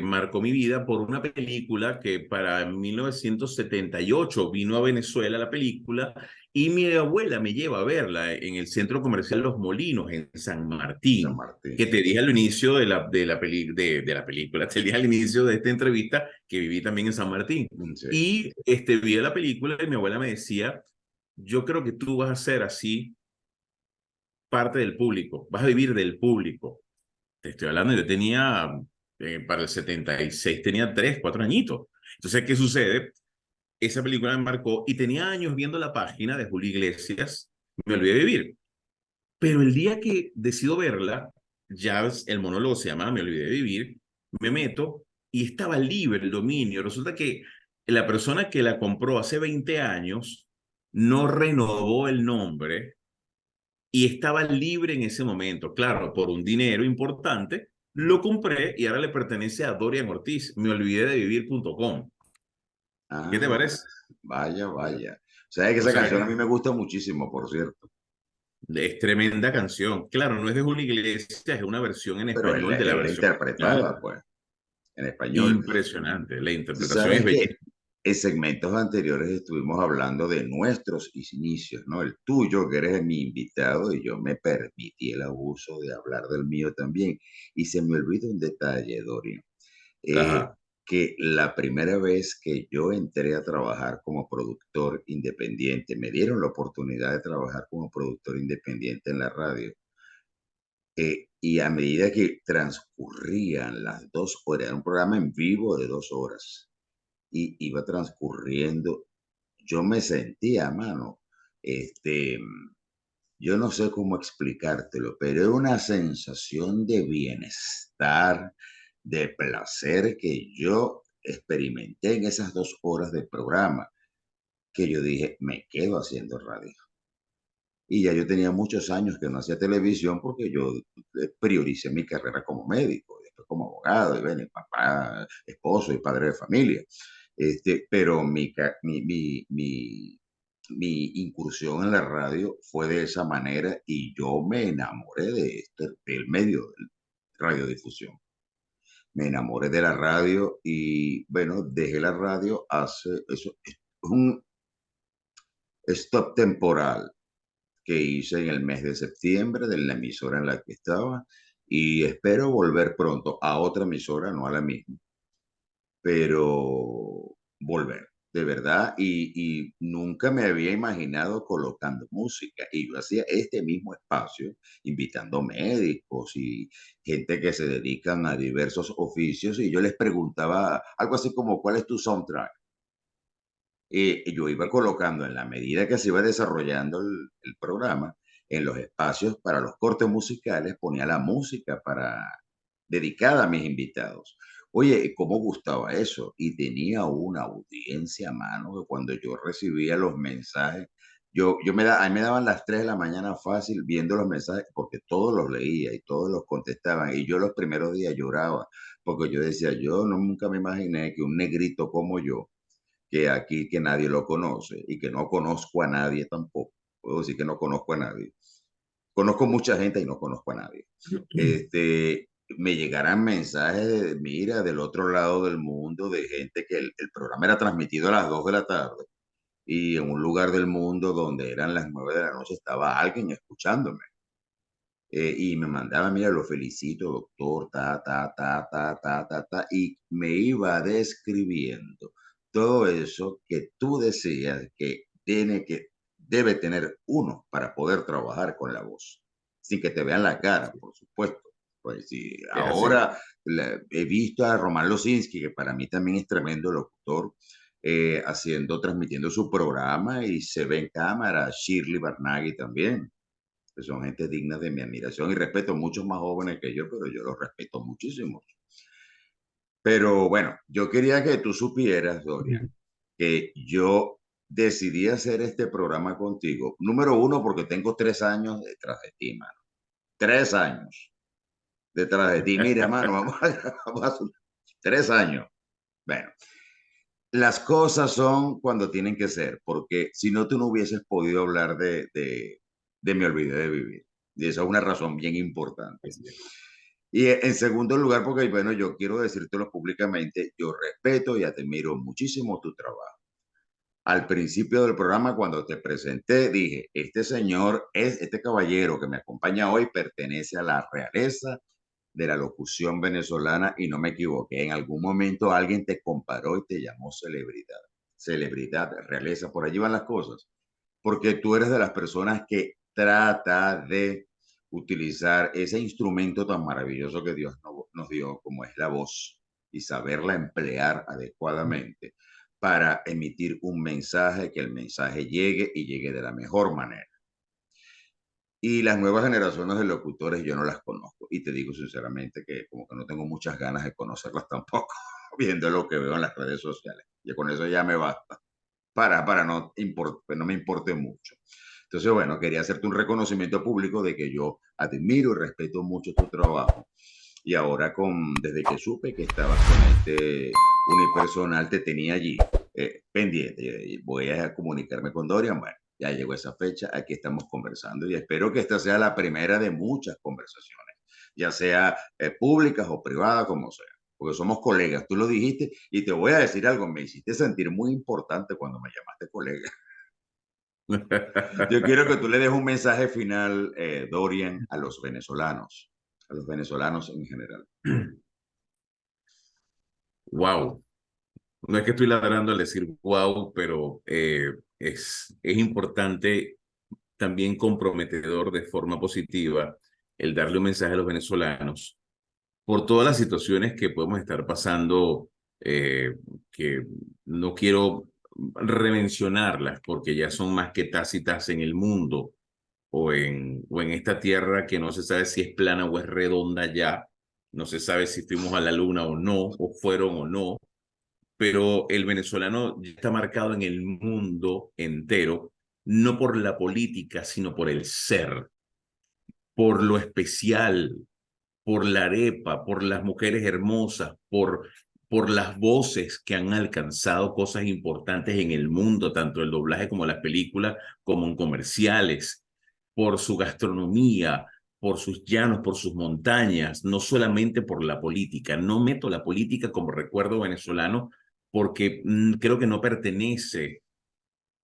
marcó mi vida por una película que para 1978 vino a Venezuela la película y mi abuela me lleva a verla en el Centro Comercial Los Molinos en San San Martín, que Martín. te dije al inicio de la película, te dije al inicio de esta entrevista que viví también en San Martín. Sí. Y vi la película y mi abuela me decía, yo creo que tú vas a ser así parte del público, vas a vivir del público. Te estoy hablando, yo tenía, para el 76 tenía 3, 4 añitos. Entonces, ¿qué sucede? Esa película me marcó y tenía años viendo la página de Julio Iglesias, Me Olvidé de Vivir. Pero el día que decido verla, ya el monólogo se llama Me Olvidé de Vivir, me meto y estaba libre el dominio. Resulta que la persona que la compró hace 20 años no renovó el nombre y estaba libre en ese momento. Claro, por un dinero importante, lo compré y ahora le pertenece a Dorian Ortiz. Me olvidé de vivir.com. ¿Qué te Ah, parece? vaya, vaya. O sea, que O esa sea, canción a mí me gusta muchísimo, por cierto. es tremenda canción. Claro, no es de Julio Iglesias, es una versión en Pero español de la él la versión original. interpretada, pues, en español. Impresionante, la Tú interpretación es sabes que bellísima. En segmentos anteriores estuvimos hablando de nuestros inicios, ¿no? El tuyo, que eres mi invitado, y yo me permití el abuso de hablar del mío también. Y se me olvida un detalle, Dorian, eh, Ajá, que la primera vez que yo entré a trabajar como productor independiente, me dieron la oportunidad de trabajar como productor independiente en la radio. Y a medida que transcurrían las 2 horas, era un programa en vivo de 2 horas, y iba transcurriendo, yo me sentía, mano, este, yo no sé cómo explicártelo, pero era una sensación de bienestar, de placer que yo experimenté en esas 2 horas de programa, que yo dije, me quedo haciendo radio. Y ya yo tenía muchos años que no hacía televisión porque yo prioricé mi carrera como médico, después como abogado, y bueno, y papá, esposo y padre de familia. Pero mi incursión en la radio fue de esa manera y yo me enamoré del medio de radiodifusión. Me enamoré de la radio y bueno, dejé la radio eso, es un stop temporal que hice en el mes de septiembre de la emisora en la que estaba y espero volver pronto a otra emisora, no a la misma, pero volver, de verdad, y nunca me había imaginado colocando música y yo hacía este mismo espacio invitando médicos y gente que se dedican a diversos oficios y yo les preguntaba algo así como, ¿cuál es tu soundtrack? Yo iba colocando en la medida que se iba desarrollando el programa, en los espacios para los cortes musicales, ponía la música dedicada a mis invitados. Oye, ¿cómo gustaba eso? Y tenía una audiencia, mano, que cuando yo recibía los mensajes, a mí me daban las 3 de la mañana fácil viendo los mensajes, porque todos los leía y todos los contestaban. Y yo los primeros días lloraba, porque yo decía, yo nunca me imaginé que un negrito como yo, que aquí que nadie lo conoce y que no conozco a nadie tampoco. Puedo decir que no conozco a nadie. Conozco mucha gente y no conozco a nadie. Me llegarán mensajes mira, del otro lado del mundo, de gente que el programa era transmitido a las 2 de la tarde y en un lugar del mundo donde eran las 9 de la noche estaba alguien escuchándome. Y me mandaba, mira, lo felicito, doctor, y me iba describiendo todo eso que tú decías que debe tener uno para poder trabajar con la voz, sin que te vean la cara, por supuesto. Pues si es así. ahora he visto a Román Losinski, que para mí también es tremendo locutor, transmitiendo su programa y se ve en cámara, Shirley Barnaghi también, que son gente digna de mi admiración y respeto, muchos más jóvenes que yo, pero yo los respeto muchísimo. Pero bueno, yo quería que tú supieras, Dorian, que yo decidí hacer este programa contigo. Número uno, porque tengo 3 años detrás de ti, mano. 3 años detrás de ti. Mira, mano, vamos a 3 años. Bueno, las cosas son cuando tienen que ser, porque si no, tú no hubieses podido hablar de Me Olvidé de Vivir. Y esa es una razón bien importante. Así es. Y en segundo lugar, porque bueno, yo quiero decírtelo públicamente, yo respeto y admiro muchísimo tu trabajo. Al principio del programa, cuando te presenté, dije, este caballero que me acompaña hoy pertenece a la realeza de la locución venezolana y no me equivoqué. En algún momento alguien te comparó y te llamó celebridad. Celebridad, realeza, por allí van las cosas. Porque tú eres de las personas que trata de utilizar ese instrumento tan maravilloso que Dios nos dio, como es la voz, y saberla emplear adecuadamente para emitir un mensaje, que el mensaje llegue y llegue de la mejor manera. Y las nuevas generaciones de locutores yo no las conozco. Y te digo sinceramente que como que no tengo muchas ganas de conocerlas tampoco, viendo lo que veo en las redes sociales. Y con eso ya me basta, para no me importe mucho. Entonces, bueno, quería hacerte un reconocimiento público de que yo admiro y respeto mucho tu trabajo. Y ahora, desde que supe que estabas con este unipersonal, te tenía allí pendiente. Y voy a comunicarme con Dorian. Bueno, ya llegó esa fecha, aquí estamos conversando y espero que esta sea la primera de muchas conversaciones, ya sea públicas o privadas, como sea, porque somos colegas. Tú lo dijiste y te voy a decir algo, me hiciste sentir muy importante cuando me llamaste colega. Yo quiero que tú le des un mensaje final, Dorian, a los venezolanos en general. Wow. No es que estoy ladrando al decir wow, pero es importante, también comprometedor de forma positiva, el darle un mensaje a los venezolanos por todas las situaciones que podemos estar pasando, que no quiero remencionarlas porque ya son más que tácitas en el mundo o en esta tierra que no se sabe si es plana o es redonda ya, no se sabe si fuimos a la luna o no, o fueron o no, pero el venezolano ya está marcado en el mundo entero, no por la política, sino por el ser, por lo especial, por la arepa, por las mujeres hermosas, por las voces que han alcanzado cosas importantes en el mundo, tanto el doblaje como las películas, como en comerciales, por su gastronomía, por sus llanos, por sus montañas, no solamente por la política. No meto la política como recuerdo venezolano porque creo que no pertenece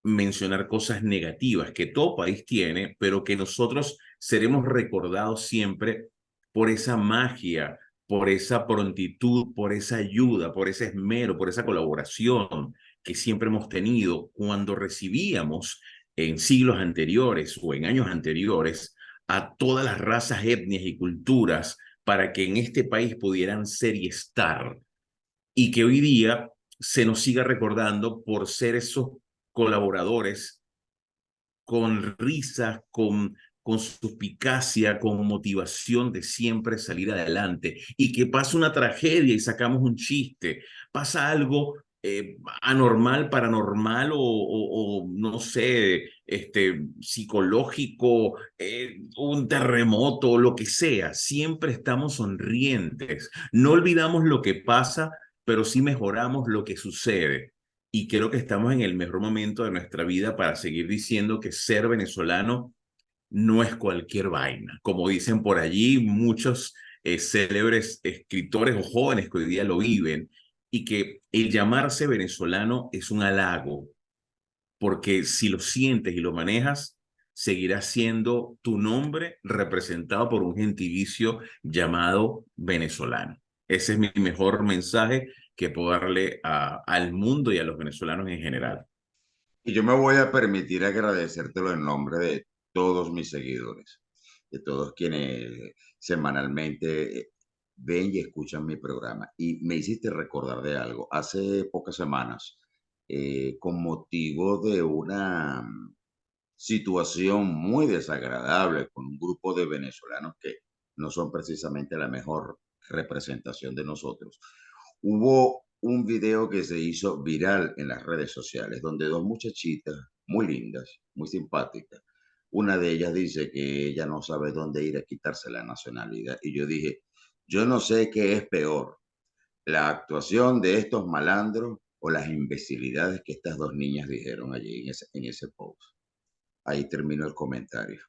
mencionar cosas negativas que todo país tiene, pero que nosotros seremos recordados siempre por esa magia, por esa prontitud, por esa ayuda, por ese esmero, por esa colaboración que siempre hemos tenido cuando recibíamos en siglos anteriores o en años anteriores a todas las razas, etnias y culturas para que en este país pudieran ser y estar, y que hoy día se nos siga recordando por ser esos colaboradores con risas, con suspicacia, con motivación de siempre salir adelante. Y que pasa una tragedia y sacamos un chiste, pasa algo anormal, paranormal o no sé, psicológico, un terremoto, lo que sea, siempre estamos sonrientes. No olvidamos lo que pasa, pero sí mejoramos lo que sucede. Y creo que estamos en el mejor momento de nuestra vida para seguir diciendo que ser venezolano no es cualquier vaina. Como dicen por allí muchos célebres escritores o jóvenes que hoy día lo viven, y que el llamarse venezolano es un halago, porque si lo sientes y lo manejas, seguirá siendo tu nombre representado por un gentilicio llamado venezolano. Ese es mi mejor mensaje que puedo darle al mundo y a los venezolanos en general. Y yo me voy a permitir agradecértelo en nombre de todos mis seguidores, de todos quienes semanalmente ven y escuchan mi programa. Y me hiciste recordar de algo. Hace pocas semanas, con motivo de una situación muy desagradable con un grupo de venezolanos que no son precisamente la mejor representación de nosotros, hubo un video que se hizo viral en las redes sociales, donde dos muchachitas muy lindas, muy simpáticas, una de ellas dice que ella no sabe dónde ir a quitarse la nacionalidad. Y yo dije, yo no sé qué es peor, la actuación de estos malandros o las imbecilidades que estas dos niñas dijeron allí en ese post. Ahí terminó el comentario.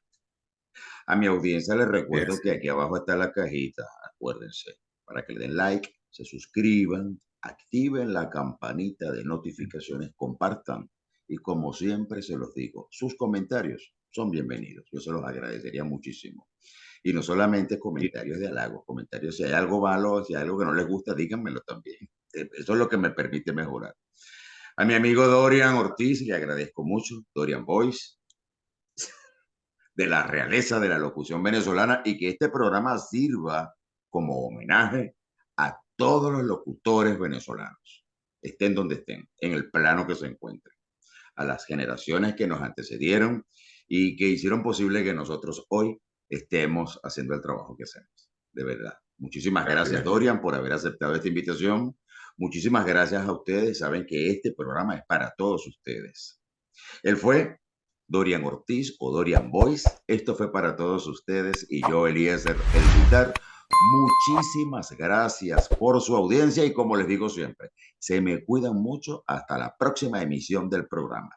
A mi audiencia les recuerdo que aquí abajo está la cajita, acuérdense, para que le den like, se suscriban, activen la campanita de notificaciones, compartan y como siempre se los digo, sus comentarios son bienvenidos. Yo se los agradecería muchísimo. Y no solamente comentarios de halago, comentarios si hay algo malo, si hay algo que no les gusta, díganmelo también. Eso es lo que me permite mejorar. A mi amigo Dorian Ortiz le agradezco mucho, Dorian Boyce, de la realeza de la locución venezolana, y que este programa sirva como homenaje a todos los locutores venezolanos, estén donde estén, en el plano que se encuentren, a las generaciones que nos antecedieron y que hicieron posible que nosotros hoy estemos haciendo el trabajo que hacemos. De verdad. Muchísimas gracias, Dorian, por haber aceptado esta invitación. Muchísimas gracias a ustedes. Saben que este programa es para todos ustedes. Él fue Dorian Ortiz o Dorian Boyce. Esto fue para todos ustedes y yo, Eliezer El Vitar. Muchísimas gracias por su audiencia y como les digo siempre, se me cuidan mucho hasta la próxima emisión del programa.